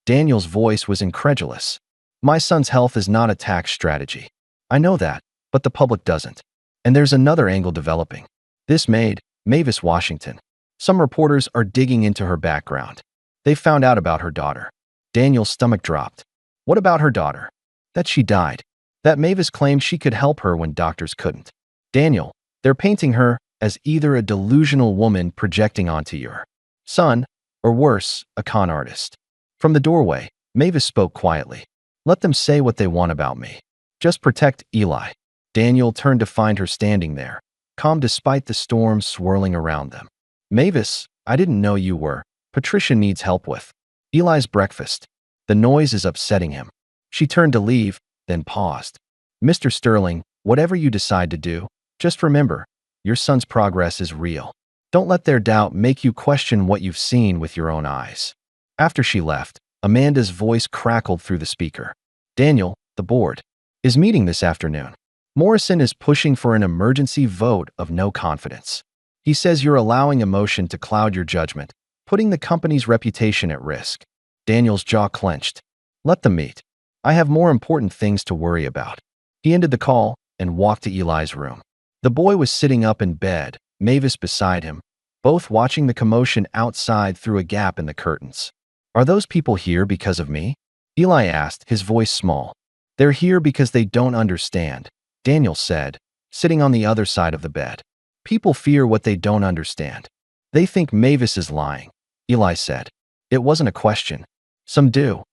Daniel's voice was incredulous. "My son's health is not a tax strategy. I know that, but the public doesn't. And there's another angle developing. This Maid, Mavis Washington. Some reporters are digging into her background. They found out about her daughter." Daniel's stomach dropped. "What about her daughter?" "That she died. That Mavis claimed she could help her when doctors couldn't." "Daniel, they're painting her as either a delusional woman projecting onto your son, or worse, a con artist." From the doorway, Mavis spoke quietly. "Let them say what they want about me. Just protect Eli." Daniel turned to find her standing there, calm despite the storm swirling around them. "Mavis, I didn't know you were. Patricia needs help with Eli's breakfast. The noise is upsetting him." She turned to leave, then paused. "Mr. Sterling, whatever you decide to do, just remember, your son's progress is real. Don't let their doubt make you question what you've seen with your own eyes." After she left, Amanda's voice crackled through the speaker. "Daniel, the board is meeting this afternoon. Morrison is pushing for an emergency vote of no confidence. He says you're allowing emotion to cloud your judgment, putting the company's reputation at risk." Daniel's jaw clenched. "Let them meet. I have more important things to worry about." He ended the call and walked to Eli's room. The boy was sitting up in bed, Mavis beside him, both watching the commotion outside through a gap in the curtains. "Are those people here because of me?" Eli asked, his voice small. "They're here because they don't understand," Daniel said, sitting on the other side of the bed. "People fear what they don't understand. They think Mavis is lying," Eli said. "It wasn't a question." "Some do."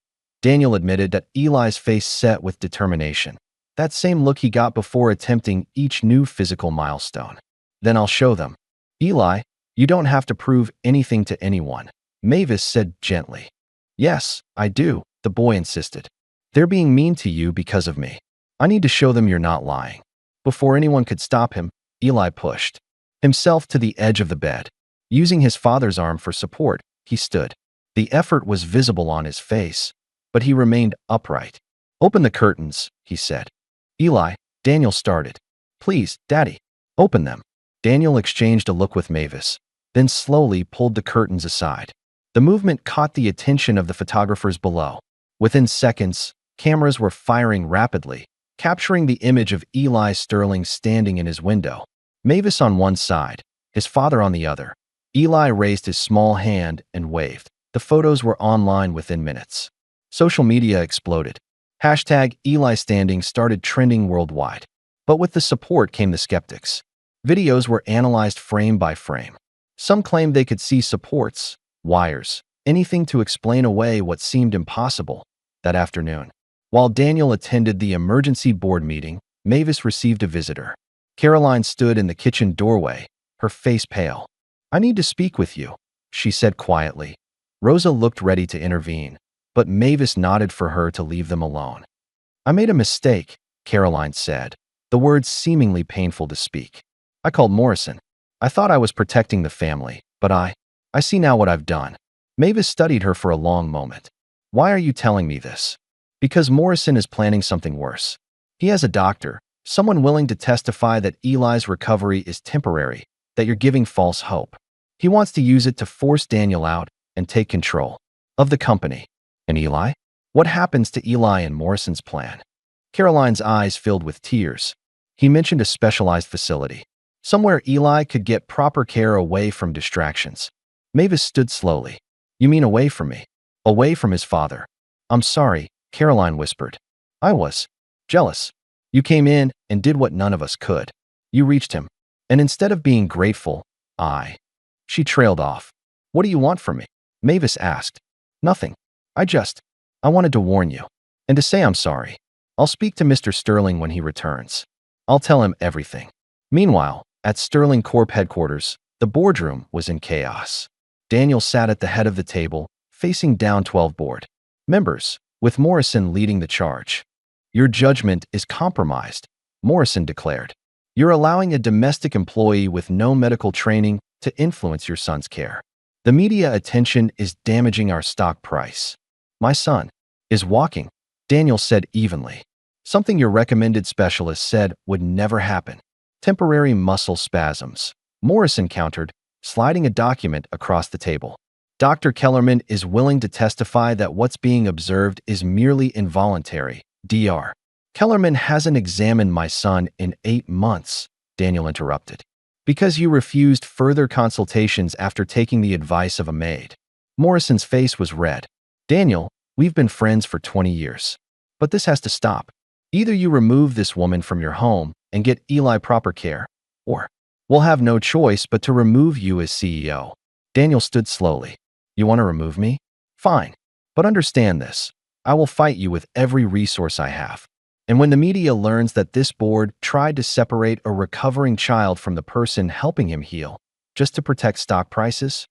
Daniel admitted that Eli's face set with determination, that same look he got before attempting each new physical milestone. "Then I'll show them." "Eli, you don't have to prove anything to anyone," Mavis said gently. "Yes, I do," the boy insisted. "They're being mean to you because of me. I need to show them you're not lying." Before anyone could stop him, Eli pushed himself to the edge of the bed. Using his father's arm for support, he stood. The effort was visible on his face, but he remained upright. "Open the curtains," he said. "Eli," Daniel started. "Please, Daddy, open them." Daniel exchanged a look with Mavis, then slowly pulled the curtains aside. The movement caught the attention of the photographers below. Within seconds, cameras were firing rapidly, capturing the image of Eli Sterling standing in his window. Mavis on one side, his father on the other. Eli raised his small hand and waved. The photos were online within minutes. Social media exploded. Hashtag Eli Standing started trending worldwide. But with the support came the skeptics. Videos were analyzed frame by frame. Some claimed they could see supports, wires, anything to explain away what seemed impossible. That afternoon, while Daniel attended the emergency board meeting, Mavis received a visitor. Caroline stood in the kitchen doorway, her face pale. "I need to speak with you," she said quietly. Rosa looked ready to intervene, but Mavis nodded for her to leave them alone. "I made a mistake," Caroline said, the words seemingly painful to speak. "I called Morrison. I thought I was protecting the family, but I see now what I've done." Mavis studied her for a long moment. "Why are you telling me this?" "Because Morrison is planning something worse. He has a doctor, someone willing to testify that Eli's recovery is temporary, that you're giving false hope. He wants to use it to force Daniel out and take control of the company." "And Eli? What happens to Eli and Morrison's plan?" Caroline's eyes filled with tears. "He mentioned a specialized facility, somewhere Eli could get proper care away from distractions." Mavis stood slowly. "You mean away from me? Away from his father?" "I'm sorry," Caroline whispered. "I was jealous. You came in and did what none of us could. You reached him. And instead of being grateful, She trailed off. "What do you want from me?" Mavis asked. "Nothing. I wanted to warn you. And to say I'm sorry. I'll speak to Mr. Sterling when he returns. I'll tell him everything." Meanwhile, at Sterling Corp headquarters, the boardroom was in chaos. Daniel sat at the head of the table, facing down 12 board members, with Morrison leading the charge. "Your judgment is compromised," Morrison declared. "You're allowing a domestic employee with no medical training to influence your son's care. The media attention is damaging our stock price." "My son is walking," Daniel said evenly. "Something your recommended specialist said would never happen. Temporary muscle spasms," Morrison countered, sliding a document across the table. "Dr. Kellerman is willing to testify that what's being observed is merely involuntary. Dr. Kellerman hasn't examined my son in 8 months," Daniel interrupted. "Because you refused further consultations after taking the advice of a maid." Morrison's face was red. "Daniel, we've been friends for 20 years. But this has to stop. Either you remove this woman from your home and get Eli proper care, or we'll have no choice but to remove you as CEO." Daniel stood slowly. "You want to remove me? Fine. But understand this. I will fight you with every resource I have. And when the media learns that this board tried to separate a recovering child from the person helping him heal, just to protect stock prices?"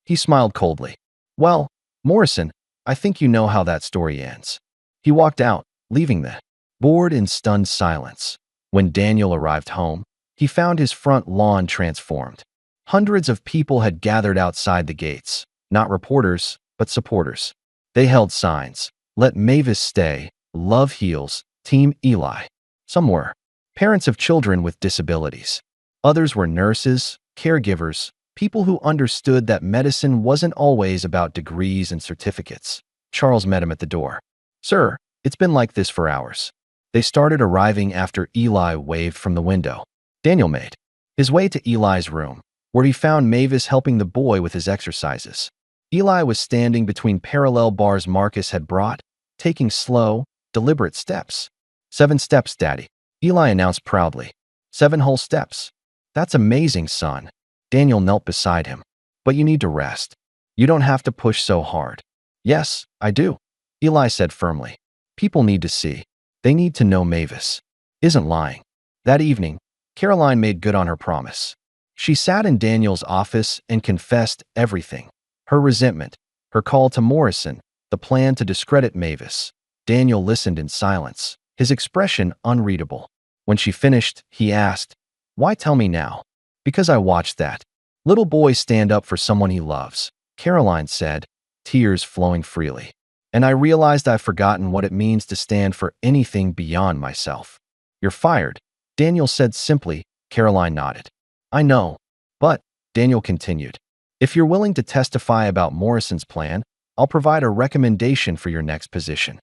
He smiled coldly. "Well, Morrison, I think you know how that story ends." He walked out, leaving the board in stunned silence. When Daniel arrived home, he found his front lawn transformed. Hundreds of people had gathered outside the gates, not reporters, but supporters. They held signs, "Let Mavis stay," "Love heals," "Team Eli." Some were parents of children with disabilities. Others were nurses, caregivers, people who understood that medicine wasn't always about degrees and certificates. Charles met him at the door. "Sir, it's been like this for hours." They started arriving after Eli waved from the window. Daniel made his way to Eli's room, where he found Mavis helping the boy with his exercises. Eli was standing between parallel bars Marcus had brought, taking slow, deliberate steps. 7 steps, Daddy," Eli announced proudly. 7 whole steps. "That's amazing, son." Daniel knelt beside him. "But you need to rest. You don't have to push so hard." "Yes, I do," Eli said firmly. "People need to see. They need to know Mavis isn't lying." That evening, Caroline made good on her promise. She sat in Daniel's office and confessed everything. Her resentment, her call to Morrison, the plan to discredit Mavis. Daniel listened in silence, his expression unreadable. When she finished, he asked, "Why tell me now?" "Because I watched that little boy stand up for someone he loves," Caroline said, tears flowing freely. And I realized I've forgotten what it means to stand for anything beyond myself. You're fired, Daniel said simply. Caroline nodded. I know. But, Daniel continued, if you're willing to testify about Morrison's plan, I'll provide a recommendation for your next position.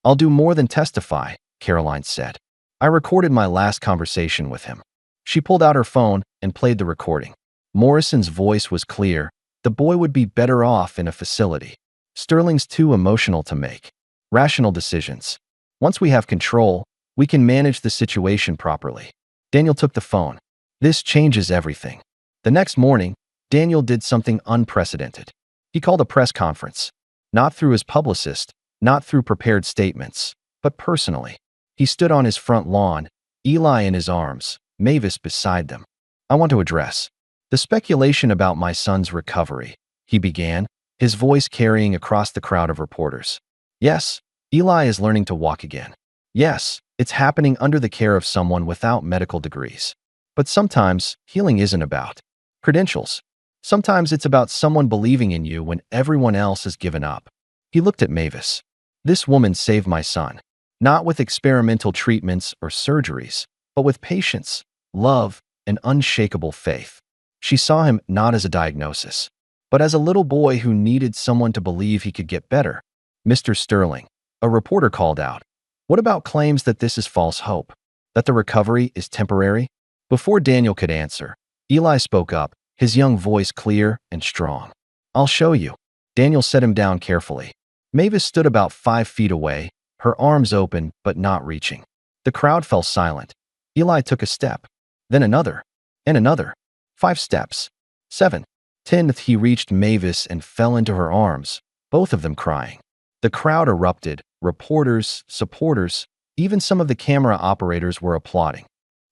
I'll do more than testify, Caroline said. I recorded my last conversation with him. She pulled out her phone and played the recording. Morrison's voice was clear. The boy would be better off in a facility. Sterling's too emotional to make rational decisions. Once we have control, we can manage the situation properly. Daniel took the phone. This changes everything. The next morning, Daniel did something unprecedented. He called a press conference. Not through his publicist, not through prepared statements, but personally. He stood on his front lawn, Eli in his arms, Mavis beside them. I want to address the speculation about my son's recovery, he began, his voice carrying across the crowd of reporters. Yes, Eli is learning to walk again. Yes, it's happening under the care of someone without medical degrees. But sometimes, healing isn't about credentials. Sometimes it's about someone believing in you when everyone else has given up. He looked at Mavis. This woman saved my son, not with experimental treatments or surgeries, but with patience, love, and unshakable faith. She saw him not as a diagnosis, but as a little boy who needed someone to believe he could get better. Mr. Sterling, a reporter called out, what about claims that this is false hope, that the recovery is temporary? Before Daniel could answer, Eli spoke up, his young voice clear and strong. I'll show you. Daniel set him down carefully. Mavis stood about 5 feet away, her arms open but not reaching. The crowd fell silent. Eli took a step, then another, and another. 5 steps. 7. 10. He reached Mavis and fell into her arms, both of them crying. The crowd erupted. Reporters, supporters, even some of the camera operators were applauding.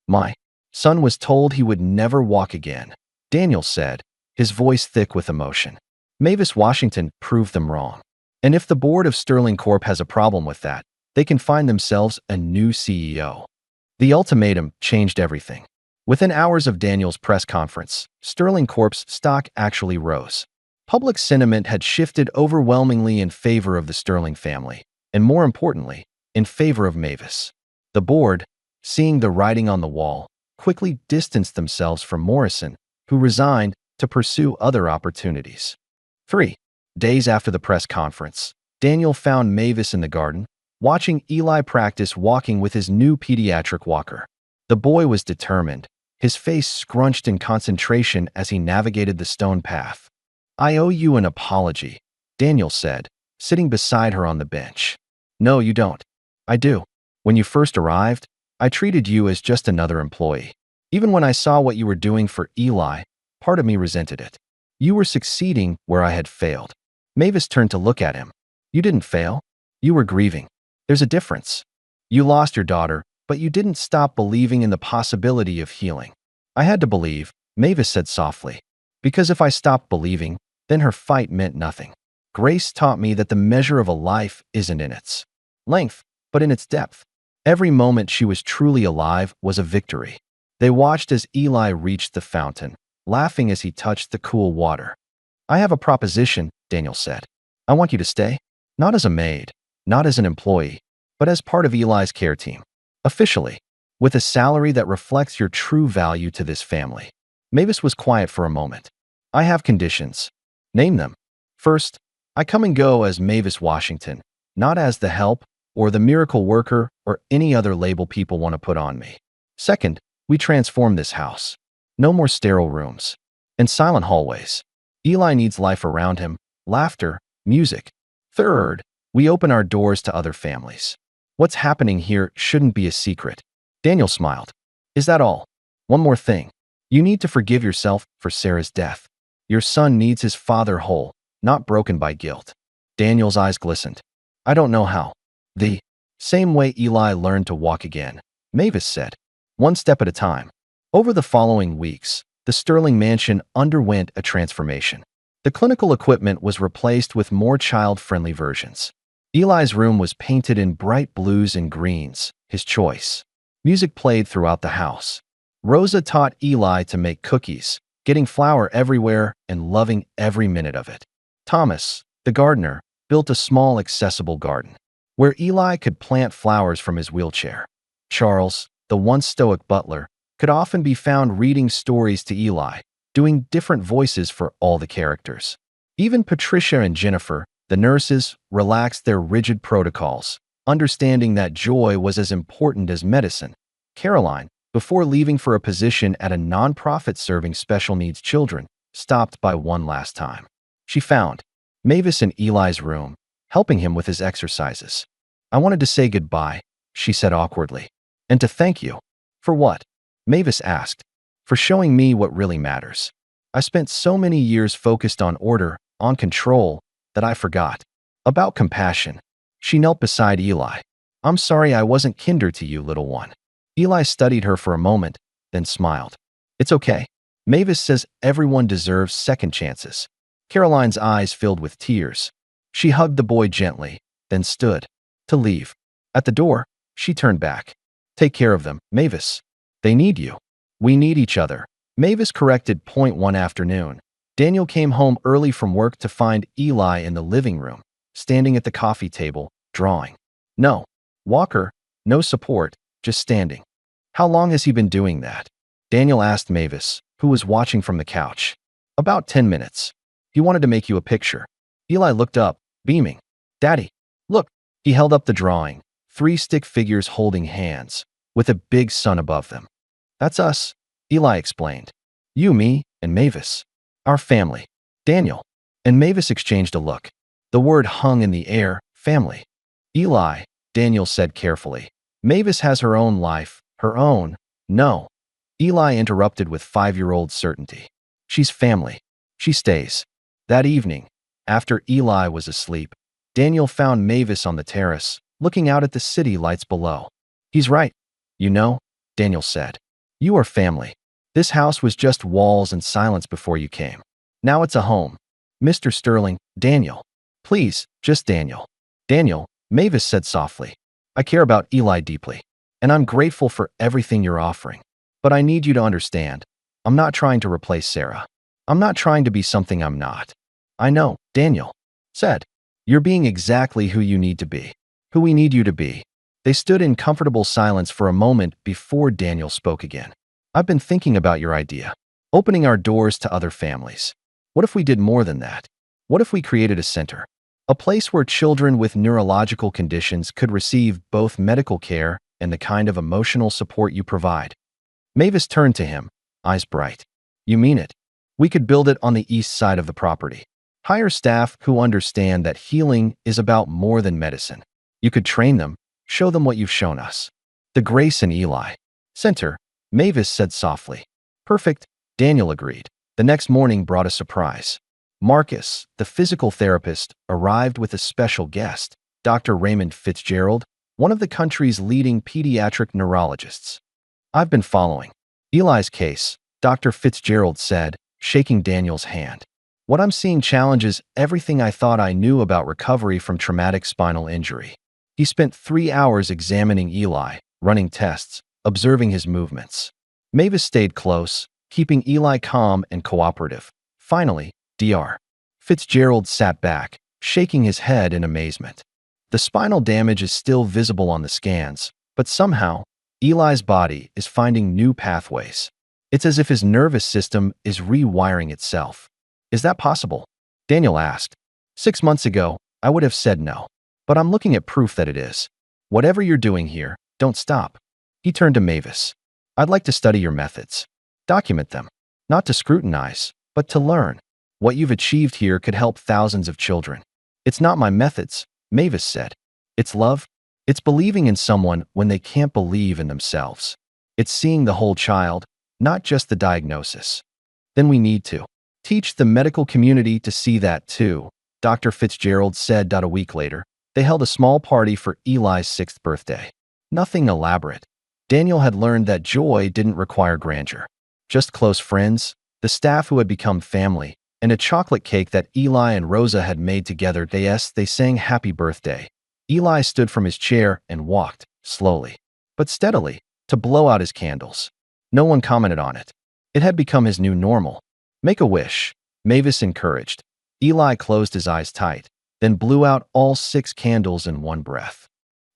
My son was told he would never walk again, Daniel said, his voice thick with emotion. Mavis Washington proved them wrong. And if the board of Sterling Corp has a problem with that, they can find themselves a new CEO. The ultimatum changed everything. Within hours of Daniel's press conference, Sterling Corp's stock actually rose. Public sentiment had shifted overwhelmingly in favor of the Sterling family, and more importantly, in favor of Mavis. The board, seeing the writing on the wall, quickly distanced themselves from Morrison, who resigned to pursue other opportunities. 3 days after the press conference, Daniel found Mavis in the garden, watching Eli practice walking with his new pediatric walker. The boy was determined, his face scrunched in concentration as he navigated the stone path. I owe you an apology, Daniel said, sitting beside her on the bench. No, you don't. I do. When you first arrived, I treated you as just another employee. Even when I saw what you were doing for Eli, part of me resented it. You were succeeding where I had failed. Mavis turned to look at him. You didn't fail. You were grieving. There's a difference. You lost your daughter, but you didn't stop believing in the possibility of healing. I had to believe, Mavis said softly, because if I stopped believing, then her fight meant nothing. Grace taught me that the measure of a life isn't in its length, but in its depth. Every moment she was truly alive was a victory. They watched as Eli reached the fountain, laughing as he touched the cool water. I have a proposition, Daniel said. I want you to stay, not as a maid, not as an employee, but as part of Eli's care team. Officially, with a salary that reflects your true value to this family. Mavis was quiet for a moment. I have conditions. Name them. First, I come and go as Mavis Washington, not as the help or the miracle worker or any other label people want to put on me. Second, we transform this house. No more sterile rooms and silent hallways. Eli needs life around him, laughter, music. Third, we open our doors to other families. What's happening here shouldn't be a secret. Daniel smiled. Is that all? One more thing. You need to forgive yourself for Sarah's death. Your son needs his father whole, not broken by guilt. Daniel's eyes glistened. I don't know how. The same way Eli learned to walk again, Mavis said. One step at a time. Over the following weeks, the Sterling mansion underwent a transformation. The clinical equipment was replaced with more child-friendly versions. Eli's room was painted in bright blues and greens, his choice. Music played throughout the house. Rosa taught Eli to make cookies, getting flour everywhere and loving every minute of it. Thomas, the gardener, built a small, accessible garden where Eli could plant flowers from his wheelchair. Charles, the once stoic butler, could often be found reading stories to Eli, doing different voices for all the characters. Even Patricia and Jennifer, the nurses, relaxed their rigid protocols, understanding that joy was as important as medicine. Caroline, before leaving for a position at a nonprofit serving special needs children, stopped by one last time. She found Mavis in Eli's room, helping him with his exercises. "I wanted to say goodbye," she said awkwardly. "And to thank you." "For what?" Mavis asked. "For showing me what really matters. I spent so many years focused on order, on control, that I forgot about compassion." She knelt beside Eli. "I'm sorry I wasn't kinder to you, little one." Eli studied her for a moment, then smiled. "It's okay. Mavis says everyone deserves second chances." Caroline's eyes filled with tears. She hugged the boy gently, then stood to leave. At the door, she turned back. "Take care of them, Mavis. They need you. We need each other." Mavis corrected point one afternoon. Daniel came home early from work to find Eli in the living room, standing at the coffee table, drawing. No walker, no support, just standing. "How long has he been doing that?" Daniel asked Mavis, who was watching from the couch. "About 10 minutes. He wanted to make you a picture." Eli looked up, beaming. "Daddy, look." He held up the drawing, 3 stick figures holding hands, with a big sun above them. "That's us," Eli explained. "You, me, and Mavis. Our family." Daniel and Mavis exchanged a look. The word hung in the air, family. "Eli," Daniel said carefully, "Mavis has her own life, her own." "No," Eli interrupted with 5-year-old certainty. "She's family. She stays." That evening, after Eli was asleep, Daniel found Mavis on the terrace, looking out at the city lights below. "He's right. You know," Daniel said. "You are family. This house was just walls and silence before you came. Now it's a home." "Mr. Sterling, Daniel." "Please, just Daniel." "Daniel," Mavis said softly. "I care about Eli deeply, and I'm grateful for everything you're offering. But I need you to understand, I'm not trying to replace Sarah. I'm not trying to be something I'm not." "I know," Daniel said. "You're being exactly who you need to be, who we need you to be." They stood in comfortable silence for a moment before Daniel spoke again. "I've been thinking about your idea, opening our doors to other families. What if we did more than that? What if we created a center? A place where children with neurological conditions could receive both medical care and the kind of emotional support you provide." Mavis turned to him, eyes bright. "You mean it? We could build it on the east side of the property. Hire staff who understand that healing is about more than medicine. You could train them, show them what you've shown us." "The Grace and Eli Center," Mavis said softly. "Perfect," Daniel agreed. The next morning brought a surprise. Marcus, the physical therapist, arrived with a special guest, Dr. Raymond Fitzgerald, one of the country's leading pediatric neurologists. "I've been following Eli's case," Dr. Fitzgerald said, shaking Daniel's hand. "What I'm seeing challenges everything I thought I knew about recovery from traumatic spinal injury." He spent 3 hours examining Eli, running tests, observing his movements. Mavis stayed close, keeping Eli calm and cooperative. Finally, Dr. Fitzgerald sat back, shaking his head in amazement. "The spinal damage is still visible on the scans, but somehow, Eli's body is finding new pathways. It's as if his nervous system is rewiring itself." "Is that possible?" Daniel asked. 6 months ago, I would have said no. But I'm looking at proof that it is. Whatever you're doing here, don't stop." He turned to Mavis. "I'd like to study your methods. Document them. Not to scrutinize, but to learn. What you've achieved here could help thousands of children." "It's not my methods," Mavis said. "It's love. It's believing in someone when they can't believe in themselves. It's seeing the whole child, not just the diagnosis." "Then we need to teach the medical community to see that too," Dr. Fitzgerald said. A week later, they held a small party for Eli's 6th birthday. Nothing elaborate. Daniel had learned that joy didn't require grandeur. Just close friends, the staff who had become family, and a chocolate cake that Eli and Rosa had made together. They sang happy birthday. Eli stood from his chair and walked, slowly, but steadily, to blow out his candles. No one commented on it. It had become his new normal. "Make a wish," Mavis encouraged. Eli closed his eyes tight, then blew out all 6 candles in one breath.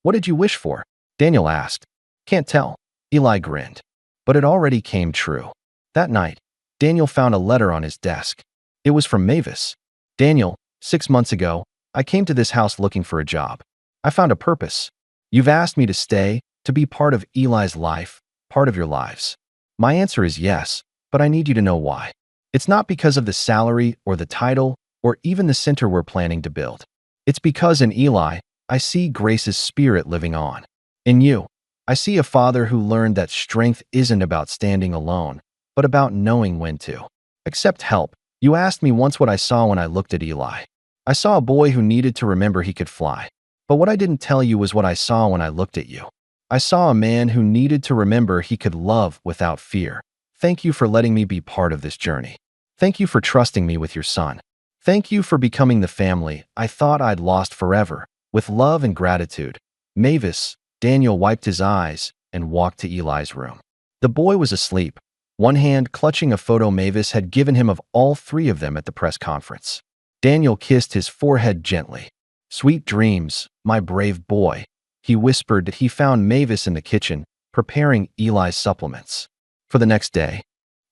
"What did you wish for?" Daniel asked. "Can't tell." Eli grinned. But it already came true. That night, Daniel found a letter on his desk. It was from Mavis. "Daniel, 6 months ago, I came to this house looking for a job. I found a purpose. You've asked me to stay, to be part of Eli's life, part of your lives. My answer is yes, but I need you to know why. It's not because of the salary or the title or even the center we're planning to build. It's because in Eli, I see Grace's spirit living on. In you, I see a father who learned that strength isn't about standing alone, but about knowing when to accept help. You asked me once what I saw when I looked at Eli. I saw a boy who needed to remember he could fly. But what I didn't tell you was what I saw when I looked at you. I saw a man who needed to remember he could love without fear. Thank you for letting me be part of this journey. Thank you for trusting me with your son. Thank you for becoming the family I thought I'd lost forever. With love and gratitude, Mavis." Daniel wiped his eyes and walked to Eli's room. The boy was asleep, one hand clutching a photo Mavis had given him of all 3 of them at the press conference. Daniel kissed his forehead gently. "Sweet dreams, my brave boy." He whispered that he found Mavis in the kitchen, preparing Eli's supplements. For the next day,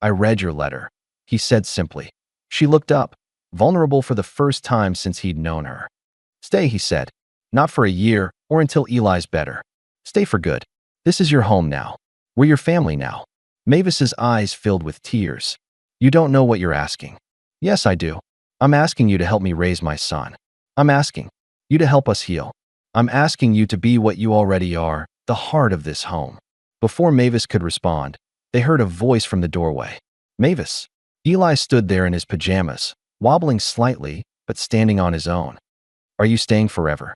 "I read your letter," he said simply. She looked up, vulnerable for the first time since he'd known her. "Stay," he said. "Not for a year or until Eli's better. Stay for good. This is your home now. We're your family now." Mavis's eyes filled with tears. "You don't know what you're asking." "Yes, I do. I'm asking you to help me raise my son. I'm asking you to help us heal. I'm asking you to be what you already are, the heart of this home." Before Mavis could respond, they heard a voice from the doorway. "Mavis." Eli stood there in his pajamas, wobbling slightly, but standing on his own. "Are you staying forever?"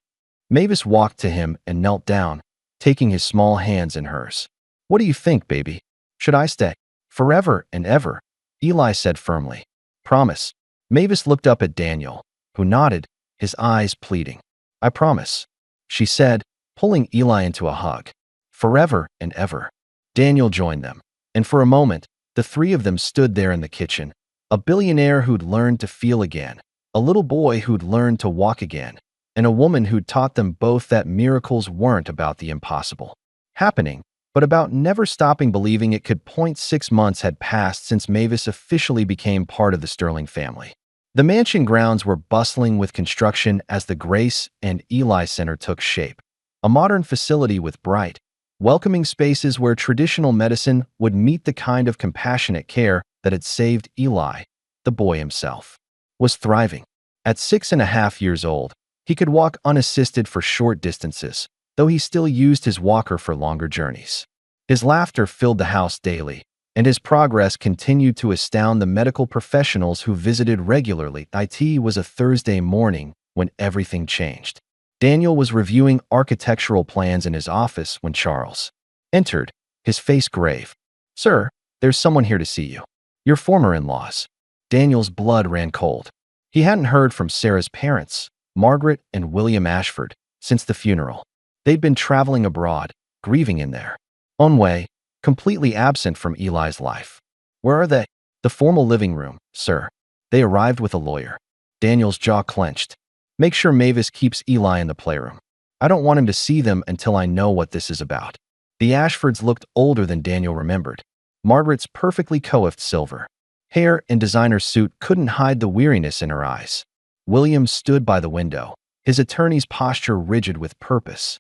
Mavis walked to him and knelt down, taking his small hands in hers. "What do you think, baby? Should I stay?" "Forever and ever," Eli said firmly. "Promise." Mavis looked up at Daniel, who nodded, his eyes pleading. "I promise," she said, pulling Eli into a hug. "Forever and ever." Daniel joined them, and for a moment, the 3 of them stood there in the kitchen, a billionaire who'd learned to feel again, a little boy who'd learned to walk again, and a woman who'd taught them both that miracles weren't about the impossible happening, but about never stopping believing it could. 6 months had passed since Mavis officially became part of the Sterling family. The mansion grounds were bustling with construction as the Grace and Eli Center took shape, a modern facility with bright, welcoming spaces where traditional medicine would meet the kind of compassionate care that had saved Eli. The boy himself was thriving. At 6.5 years old, he could walk unassisted for short distances, though he still used his walker for longer journeys. His laughter filled the house daily, and his progress continued to astound the medical professionals who visited regularly. It was a Thursday morning when everything changed. Daniel was reviewing architectural plans in his office when Charles entered, his face grave. "Sir, there's someone here to see you. Your former in-laws." Daniel's blood ran cold. He hadn't heard from Sarah's parents, Margaret and William Ashford, since the funeral. They'd been traveling abroad, grieving in their own way, completely absent from Eli's life. "Where are they?" "The formal living room, sir. They arrived with a lawyer." Daniel's jaw clenched. "Make sure Mavis keeps Eli in the playroom. I don't want him to see them until I know what this is about." The Ashfords looked older than Daniel remembered. Margaret's perfectly coiffed silver hair and designer suit couldn't hide the weariness in her eyes. William stood by the window, his attorney's posture rigid with purpose.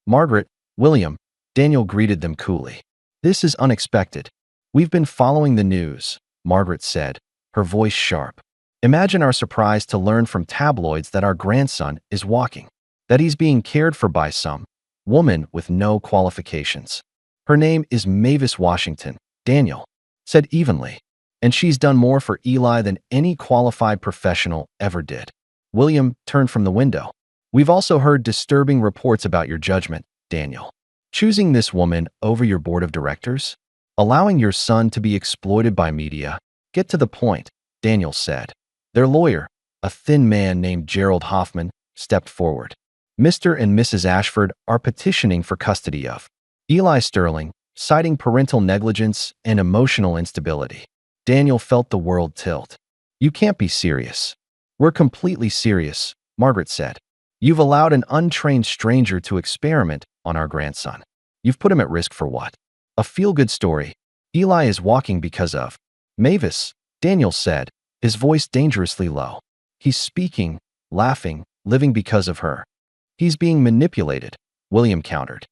"Margaret, William," Daniel greeted them coolly. "This is unexpected. We've been following the news," Margaret said, her voice sharp. "Imagine our surprise to learn from tabloids that our grandson is walking, that he's being cared for by some woman with no qualifications. Her name is Mavis Washington," Daniel said evenly, "and she's done more for Eli than any qualified professional ever did." William turned from the window. "We've also heard disturbing reports about your judgment, Daniel. Choosing this woman over your board of directors? Allowing your son to be exploited by media? Get to the point," Daniel said. Their lawyer, a thin man named Gerald Hoffman, stepped forward. "Mr. and Mrs. Ashford are petitioning for custody of Eli Sterling, citing parental negligence and emotional instability." Daniel felt the world tilt. "You can't be serious." "We're completely serious," Margaret said. You've allowed an untrained stranger to experiment on our grandson. You've put him at risk for what? A feel-good story. Eli is walking because of Mavis, Daniel said, his voice dangerously low. He's speaking, laughing, living because of her. He's being manipulated, William countered.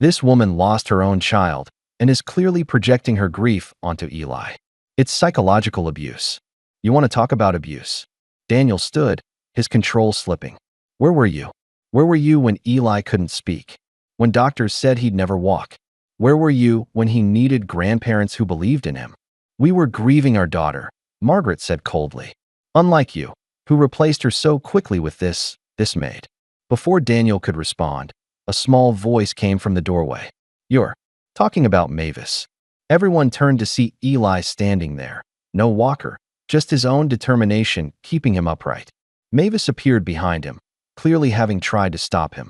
This woman lost her own child and is clearly projecting her grief onto Eli. It's psychological abuse. You want to talk about abuse? Daniel stood, his control slipping. Where were you? Where were you when Eli couldn't speak? When doctors said he'd never walk? Where were you when he needed grandparents who believed in him? We were grieving our daughter, Margaret said coldly. Unlike you, who replaced her so quickly with this maid. Before Daniel could respond, a small voice came from the doorway. You're talking about Mavis. Everyone turned to see Eli standing there. No walker, just his own determination keeping him upright. Mavis appeared behind him, clearly having tried to stop him.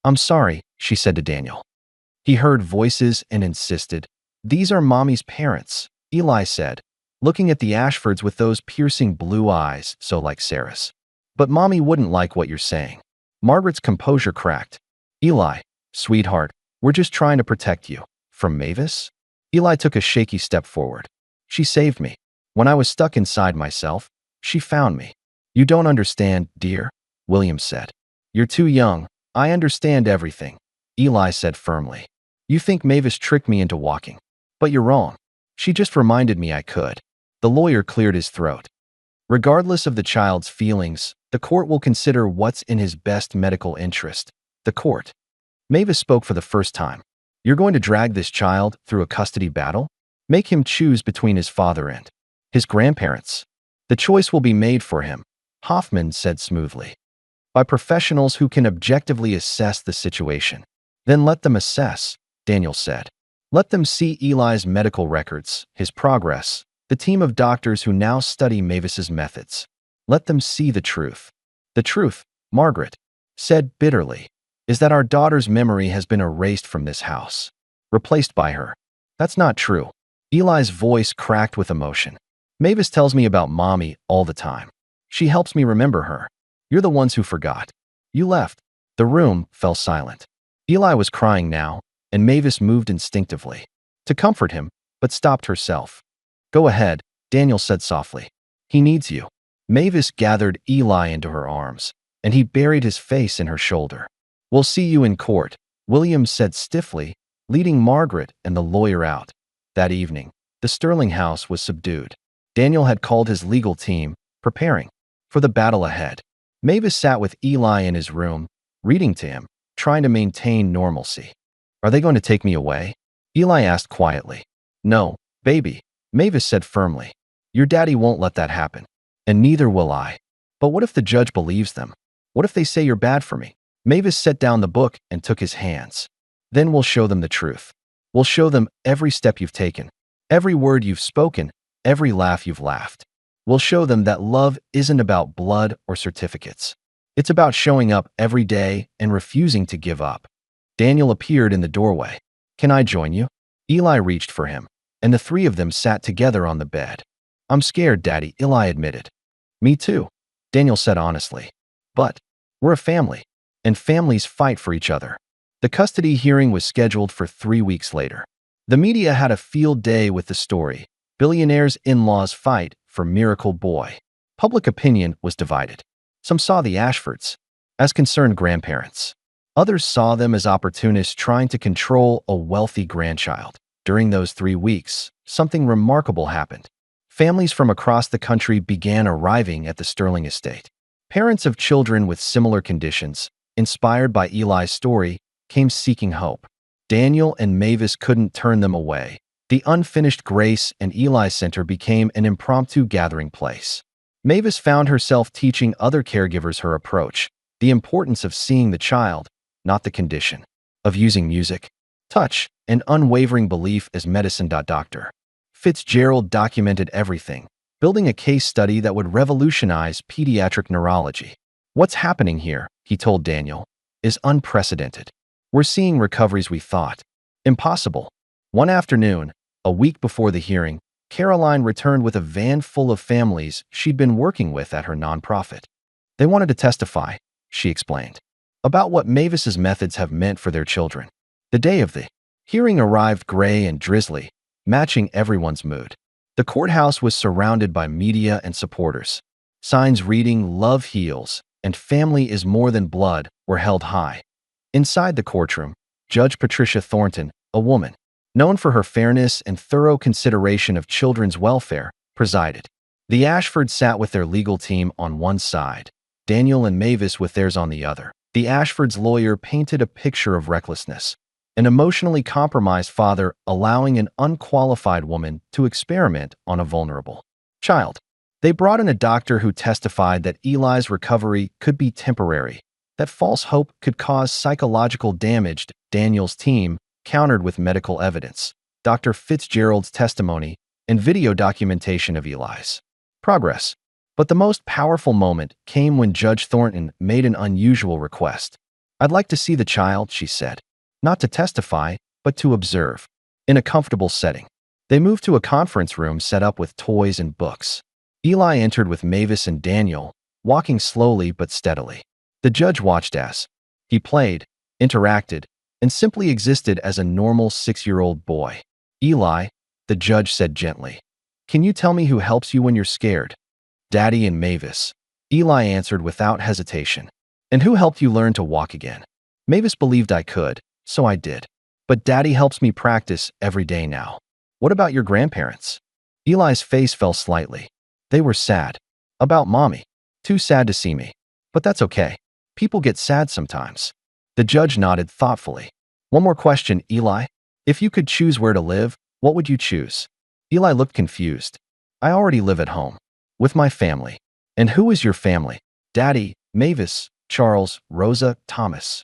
I'm sorry, she said to Daniel. He heard voices and insisted. These are Mommy's parents, Eli said, looking at the Ashfords with those piercing blue eyes so like Sarah's. But Mommy wouldn't like what you're saying. Margaret's composure cracked. Eli, sweetheart, we're just trying to protect you. From Mavis? Eli took a shaky step forward. She saved me. When I was stuck inside myself, she found me. You don't understand, dear, William said. You're too young. I understand everything, Eli said firmly. You think Mavis tricked me into walking. But you're wrong. She just reminded me I could. The lawyer cleared his throat. Regardless of the child's feelings, the court will consider what's in his best medical interest. The court. Mavis spoke for the first time. You're going to drag this child through a custody battle? Make him choose between his father and his grandparents. The choice will be made for him, Hoffman said smoothly. By professionals who can objectively assess the situation. Then let them assess, Daniel said. Let them see Eli's medical records, his progress, the team of doctors who now study Mavis's methods. Let them see the truth. The truth, Margaret said bitterly, is that our daughter's memory has been erased from this house, replaced by her. That's not true. Eli's voice cracked with emotion. Mavis tells me about Mommy all the time. She helps me remember her. You're the ones who forgot. You left. The room fell silent. Eli was crying now, and Mavis moved instinctively to comfort him, but stopped herself. Go ahead, Daniel said softly. He needs you. Mavis gathered Eli into her arms, and he buried his face in her shoulder. We'll see you in court, William said stiffly, leading Margaret and the lawyer out. That evening, the Sterling house was subdued. Daniel had called his legal team, preparing for the battle ahead. Mavis sat with Eli in his room, reading to him, trying to maintain normalcy. Are they going to take me away? Eli asked quietly. No, baby, Mavis said firmly. Your daddy won't let that happen. And neither will I. But what if the judge believes them? What if they say you're bad for me? Mavis set down the book and took his hands. Then we'll show them the truth. We'll show them every step you've taken, every word you've spoken, every laugh you've laughed. We'll show them that love isn't about blood or certificates. It's about showing up every day and refusing to give up. Daniel appeared in the doorway. Can I join you? Eli reached for him, and the three of them sat together on the bed. I'm scared, Daddy, Eli admitted. Me too, Daniel said honestly. But we're a family, and families fight for each other. The custody hearing was scheduled for 3 weeks later. The media had a field day with the story. Billionaire's in-laws fight for Miracle Boy. Public opinion was divided. Some saw the Ashfords as concerned grandparents. Others saw them as opportunists trying to control a wealthy grandchild. During those 3 weeks, something remarkable happened. Families from across the country began arriving at the Sterling estate. Parents of children with similar conditions, inspired by Eli's story, came seeking hope. Daniel and Mavis couldn't turn them away. The unfinished Grace and Eli Center became an impromptu gathering place. Mavis found herself teaching other caregivers her approach, the importance of seeing the child, not the condition, of using music, touch, and unwavering belief as medicine. Dr. Fitzgerald documented everything, building a case study that would revolutionize pediatric neurology. What's happening here, he told Daniel, is unprecedented. We're seeing recoveries we thought impossible. One afternoon, a week before the hearing, Caroline returned with a van full of families she'd been working with at her nonprofit. They wanted to testify, she explained, about what Mavis's methods have meant for their children. The day of the hearing arrived gray and drizzly, matching everyone's mood. The courthouse was surrounded by media and supporters. Signs reading "Love Heals" and "Family is More Than Blood" were held high. Inside the courtroom, Judge Patricia Thornton, a woman known for her fairness and thorough consideration of children's welfare, presided. The Ashfords sat with their legal team on one side, Daniel and Mavis with theirs on the other. The Ashfords' lawyer painted a picture of recklessness, an emotionally compromised father allowing an unqualified woman to experiment on a vulnerable child. They brought in a doctor who testified that Eli's recovery could be temporary, that false hope could cause psychological damage. Daniel's team countered with medical evidence, Dr. Fitzgerald's testimony, and video documentation of Eli's progress. But the most powerful moment came when Judge Thornton made an unusual request. "I'd like to see the child," she said. "Not to testify, but to observe. In a comfortable setting." They moved to a conference room set up with toys and books. Eli entered with Mavis and Daniel, walking slowly but steadily. The judge watched as he played, interacted, and simply existed as a normal 6-year-old boy. "Eli," the judge said gently, "can you tell me who helps you when you're scared?" "Daddy and Mavis," Eli answered without hesitation. "And who helped you learn to walk again?" "Mavis believed I could, so I did. But Daddy helps me practice every day now." "What about your grandparents?" Eli's face fell slightly. "They were sad. About Mommy. Too sad to see me. But that's okay. People get sad sometimes." The judge nodded thoughtfully. "One more question, Eli. If you could choose where to live, what would you choose?" Eli looked confused. "I already live at home. With my family." "And who is your family?" "Daddy, Mavis, Charles, Rosa, Thomas."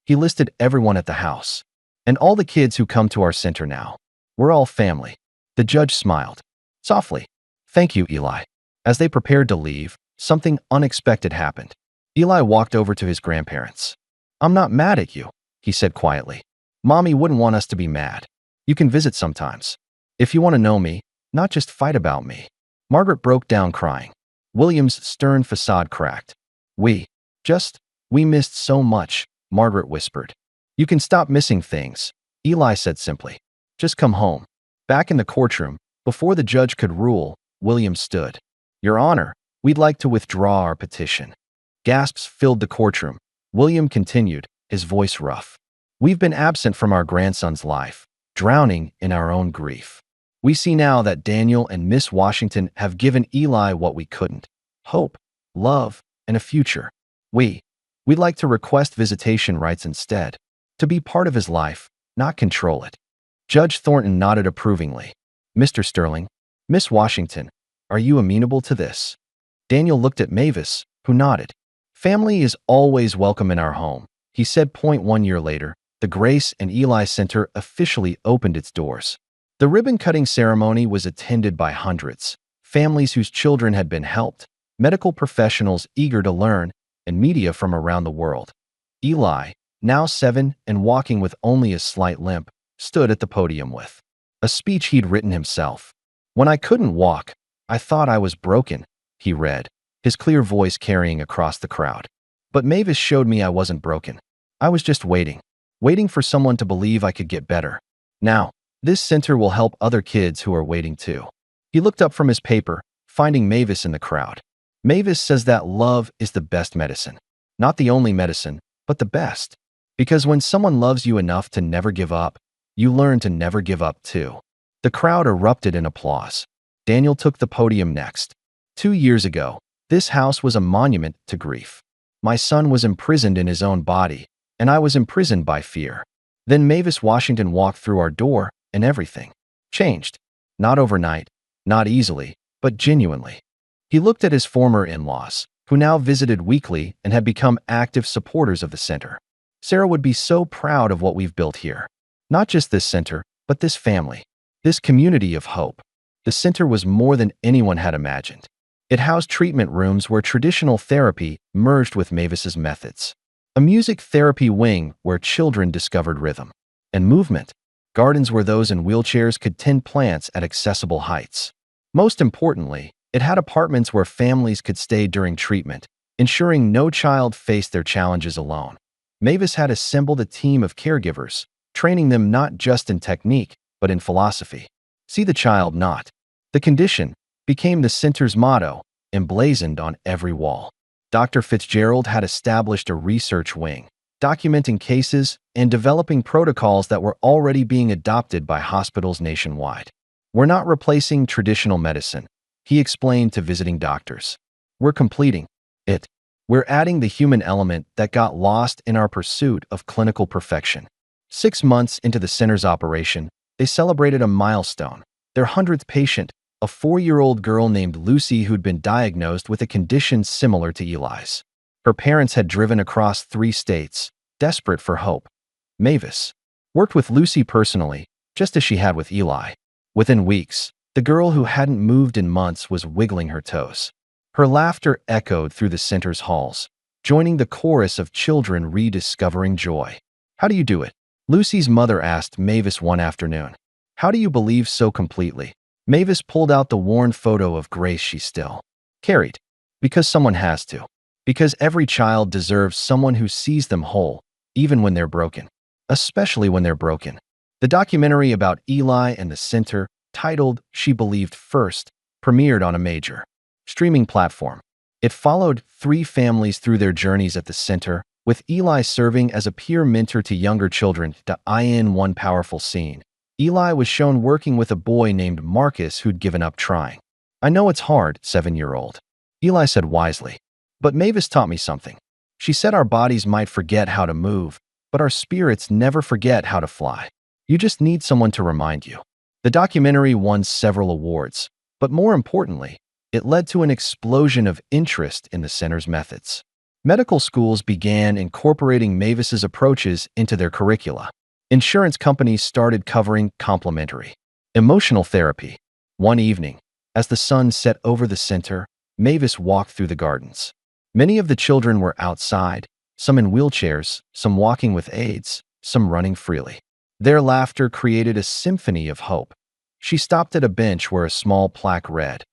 He listed everyone at the house. "And all the kids who come to our center now. We're all family." The judge smiled softly. "Thank you, Eli." As they prepared to leave, something unexpected happened. Eli walked over to his grandparents. "I'm not mad at you," he said quietly. "Mommy wouldn't want us to be mad. You can visit sometimes. If you want to know me, not just fight about me." Margaret broke down crying. William's stern facade cracked. We missed so much," Margaret whispered. "You can stop missing things," Eli said simply. "Just come home." Back in the courtroom, before the judge could rule, William stood. "Your Honor, we'd like to withdraw our petition." Gasps filled the courtroom. William continued, his voice rough. "We've been absent from our grandson's life, drowning in our own grief. We see now that Daniel and Miss Washington have given Eli what we couldn't: hope, love, and a future. We'd like to request visitation rights instead, to be part of his life, not control it." Judge Thornton nodded approvingly. "Mr. Sterling, Miss Washington, are you amenable to this?" Daniel looked at Mavis, who nodded. "Family is always welcome in our home," he said. 1 year later, the Grace and Eli Center officially opened its doors. The ribbon-cutting ceremony was attended by hundreds, families whose children had been helped, medical professionals eager to learn, and media from around the world. Eli, now 7 and walking with only a slight limp, stood at the podium with a speech he'd written himself. "When I couldn't walk, I thought I was broken," he read, his clear voice carrying across the crowd. "But Mavis showed me I wasn't broken. I was just waiting for someone to believe I could get better. Now, this center will help other kids who are waiting too." He looked up from his paper, finding Mavis in the crowd. "Mavis says that love is the best medicine. Not the only medicine, but the best. Because when someone loves you enough to never give up, you learn to never give up too." The crowd erupted in applause. Daniel took the podium next. 2 years ago, this house was a monument to grief. My son was imprisoned in his own body, and I was imprisoned by fear. Then Mavis Washington walked through our door, and everything changed. Not overnight, not easily, but genuinely. He looked at his former in-laws, who now visited weekly and had become active supporters of the center. "Sarah would be so proud of what we've built here. Not just this center, but this family, this community of hope." The center was more than anyone had imagined. It housed treatment rooms where traditional therapy merged with Mavis's methods, a music therapy wing where children discovered rhythm and movement, gardens where those in wheelchairs could tend plants at accessible heights. Most importantly, it had apartments where families could stay during treatment, ensuring no child faced their challenges alone. Mavis had assembled a team of caregivers, training them not just in technique, but in philosophy. See the child not. The condition became the center's motto, emblazoned on every wall. Dr. Fitzgerald had established a research wing, documenting cases and developing protocols that were already being adopted by hospitals nationwide. We're not replacing traditional medicine, he explained to visiting doctors. We're completing it. We're adding the human element that got lost in our pursuit of clinical perfection. 6 months into the center's operation, they celebrated a milestone, their 100th patient, a 4-year-old girl named Lucy who'd been diagnosed with a condition similar to Eli's. Her parents had driven across 3 states, desperate for hope. Mavis worked with Lucy personally, just as she had with Eli. Within weeks, the girl who hadn't moved in months was wiggling her toes. Her laughter echoed through the center's halls, joining the chorus of children rediscovering joy. How do you do it? Lucy's mother asked Mavis one afternoon. How do you believe so completely? Mavis pulled out the worn photo of Grace she still carried. Because someone has to. Because every child deserves someone who sees them whole, even when they're broken. Especially when they're broken. The documentary about Eli and the center, titled She Believed First, premiered on a major streaming platform. It followed 3 families through their journeys at the center, with Eli serving as a peer mentor to younger children. In one powerful scene, Eli was shown working with a boy named Marcus who'd given up trying. I know it's hard, 7-year-old. Eli said wisely. But Mavis taught me something. She said our bodies might forget how to move, but our spirits never forget how to fly. You just need someone to remind you. The documentary won several awards, but more importantly, it led to an explosion of interest in the center's methods. Medical schools began incorporating Mavis's approaches into their curricula. Insurance companies started covering complementary emotional therapy. One evening, as the sun set over the center, Mavis walked through the gardens. Many of the children were outside, some in wheelchairs, some walking with aids, some running freely. Their laughter created a symphony of hope. She stopped at a bench where a small plaque read,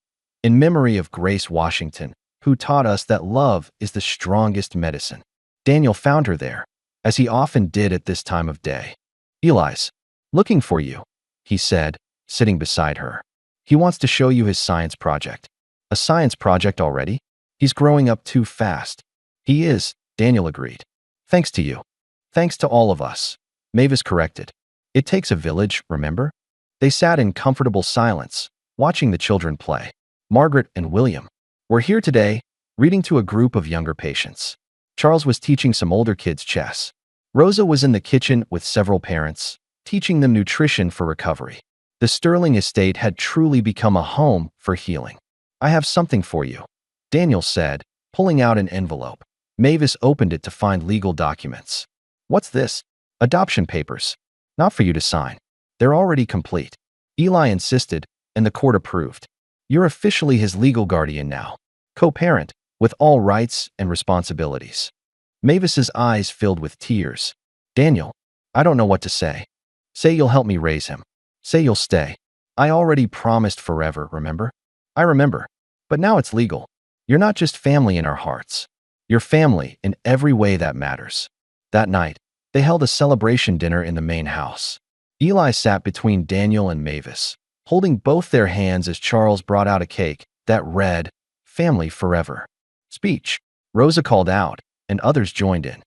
"In memory of Grace Washington, who taught us that love is the strongest medicine." Daniel found her there, as he often did at this time of day. "Eli's looking for you," he said, sitting beside her. "He wants to show you his science project." "A science project already? He's growing up too fast." "He is," Daniel agreed. "Thanks to you. Thanks to all of us," Mavis corrected. "It takes a village, remember?" They sat in comfortable silence, watching the children play. Margaret and William were here today, reading to a group of younger patients. Charles was teaching some older kids chess. Rosa was in the kitchen with several parents, teaching them nutrition for recovery. The Sterling estate had truly become a home for healing. "I have something for you," Daniel said, pulling out an envelope. Mavis opened it to find legal documents. "What's this?" "Adoption papers. Not for you to sign. They're already complete." Eli insisted, and the court approved. "You're officially his legal guardian now. Co-parent, with all rights and responsibilities." Mavis's eyes filled with tears. "Daniel, I don't know what to say. Say you'll help me raise him. Say you'll stay. I already promised forever, remember?" "I remember. But now it's legal. You're not just family in our hearts. You're family in every way that matters." That night, they held a celebration dinner in the main house. Eli sat between Daniel and Mavis, holding both their hands as Charles brought out a cake that read, "Family Forever." "Speech," Rosa called out, and others joined in.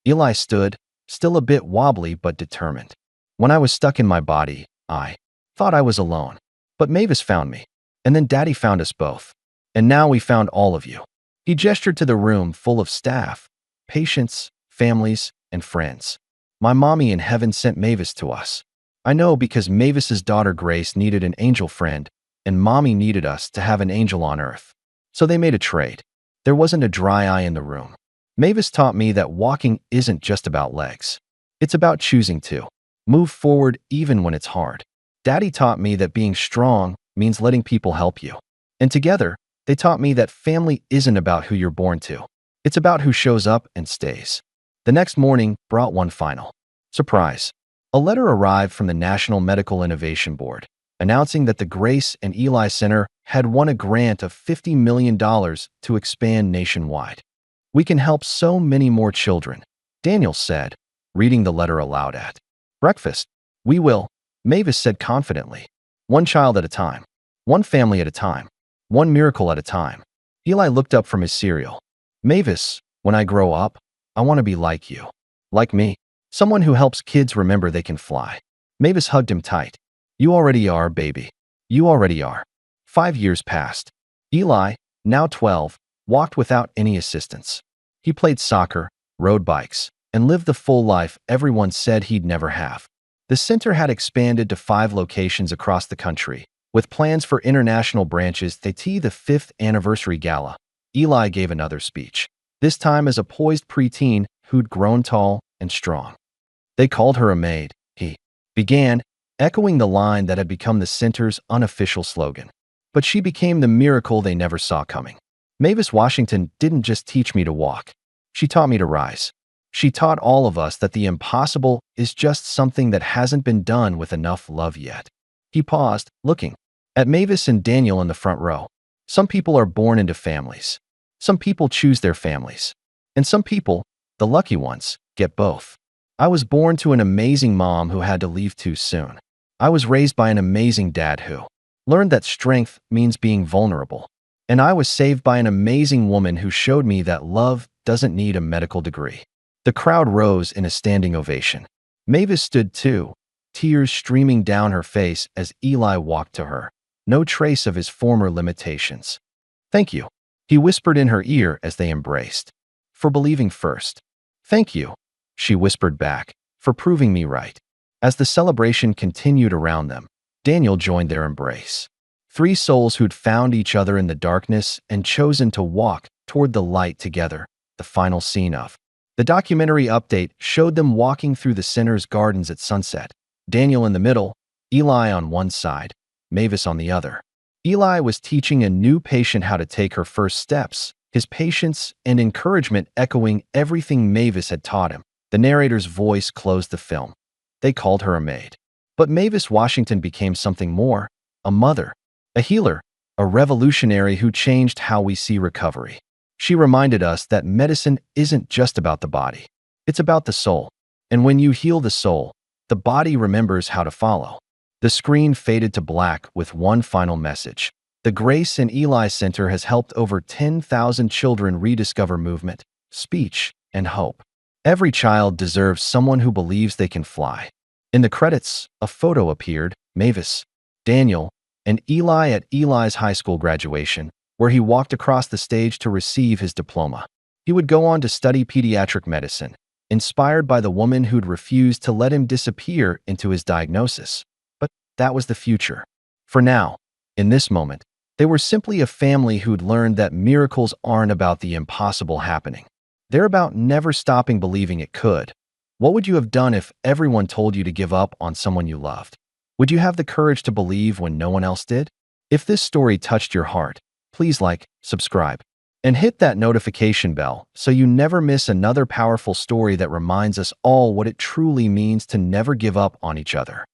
Eli stood, still a bit wobbly but determined. "When I was stuck in my body, I thought I was alone. But Mavis found me. And then Daddy found us both. And now we found all of you." He gestured to the room full of staff, patients, families, and friends. "My mommy in heaven sent Mavis to us. I know because Mavis's daughter Grace needed an angel friend, and Mommy needed us to have an angel on earth. So they made a trade." There wasn't a dry eye in the room. "Mavis taught me that walking isn't just about legs. It's about choosing to move forward even when it's hard. Daddy taught me that being strong means letting people help you. And together, they taught me that family isn't about who you're born to. It's about who shows up and stays." The next morning brought one final surprise. A letter arrived from the National Medical Innovation Board, announcing that the Grace and Eli Center had won a grant of $50 million to expand nationwide. We can help so many more children, Daniel said, reading the letter aloud at breakfast. We will, Mavis said confidently. One child at a time. One family at a time. One miracle at a time. Eli looked up from his cereal. Mavis, when I grow up, I want to be like you. Like me. Someone who helps kids remember they can fly. Mavis hugged him tight. You already are, baby. You already are. 5 years passed. Eli, now 12, walked without any assistance. He played soccer, rode bikes, and lived the full life everyone said he'd never have. The center had expanded to 5 locations across the country, with plans for international branches. The 5th anniversary gala. Eli gave another speech, this time as a poised preteen who'd grown tall and strong. They called her a maid, he began, echoing the line that had become the center's unofficial slogan. But she became the miracle they never saw coming. Mavis Washington didn't just teach me to walk. She taught me to rise. She taught all of us that the impossible is just something that hasn't been done with enough love yet. He paused, looking at Mavis and Daniel in the front row. Some people are born into families. Some people choose their families. And some people, the lucky ones, get both. I was born to an amazing mom who had to leave too soon. I was raised by an amazing dad who learned that strength means being vulnerable. And I was saved by an amazing woman who showed me that love doesn't need a medical degree. The crowd rose in a standing ovation. Mavis stood too, tears streaming down her face as Eli walked to her, no trace of his former limitations. Thank you, he whispered in her ear as they embraced. For believing first. Thank you, she whispered back, for proving me right. As the celebration continued around them, Daniel joined their embrace. 3 souls who'd found each other in the darkness and chosen to walk toward the light together, the final scene of the documentary update showed them walking through the center's gardens at sunset. Daniel in the middle, Eli on one side, Mavis on the other. Eli was teaching a new patient how to take her first steps, his patience and encouragement echoing everything Mavis had taught him. The narrator's voice closed the film. They called her a maid. But Mavis Washington became something more, a mother, a healer, a revolutionary who changed how we see recovery. She reminded us that medicine isn't just about the body. It's about the soul. And when you heal the soul, the body remembers how to follow. The screen faded to black with one final message. The Grace and Eli Center has helped over 10,000 children rediscover movement, speech, and hope. Every child deserves someone who believes they can fly. In the credits, a photo appeared, Mavis, Daniel, and Eli at Eli's high school graduation, where he walked across the stage to receive his diploma. He would go on to study pediatric medicine, inspired by the woman who'd refused to let him disappear into his diagnosis. But that was the future. For now, in this moment, they were simply a family who'd learned that miracles aren't about the impossible happening. They're about never stopping believing it could. What would you have done if everyone told you to give up on someone you loved? Would you have the courage to believe when no one else did? If this story touched your heart, please like, subscribe, and hit that notification bell so you never miss another powerful story that reminds us all what it truly means to never give up on each other.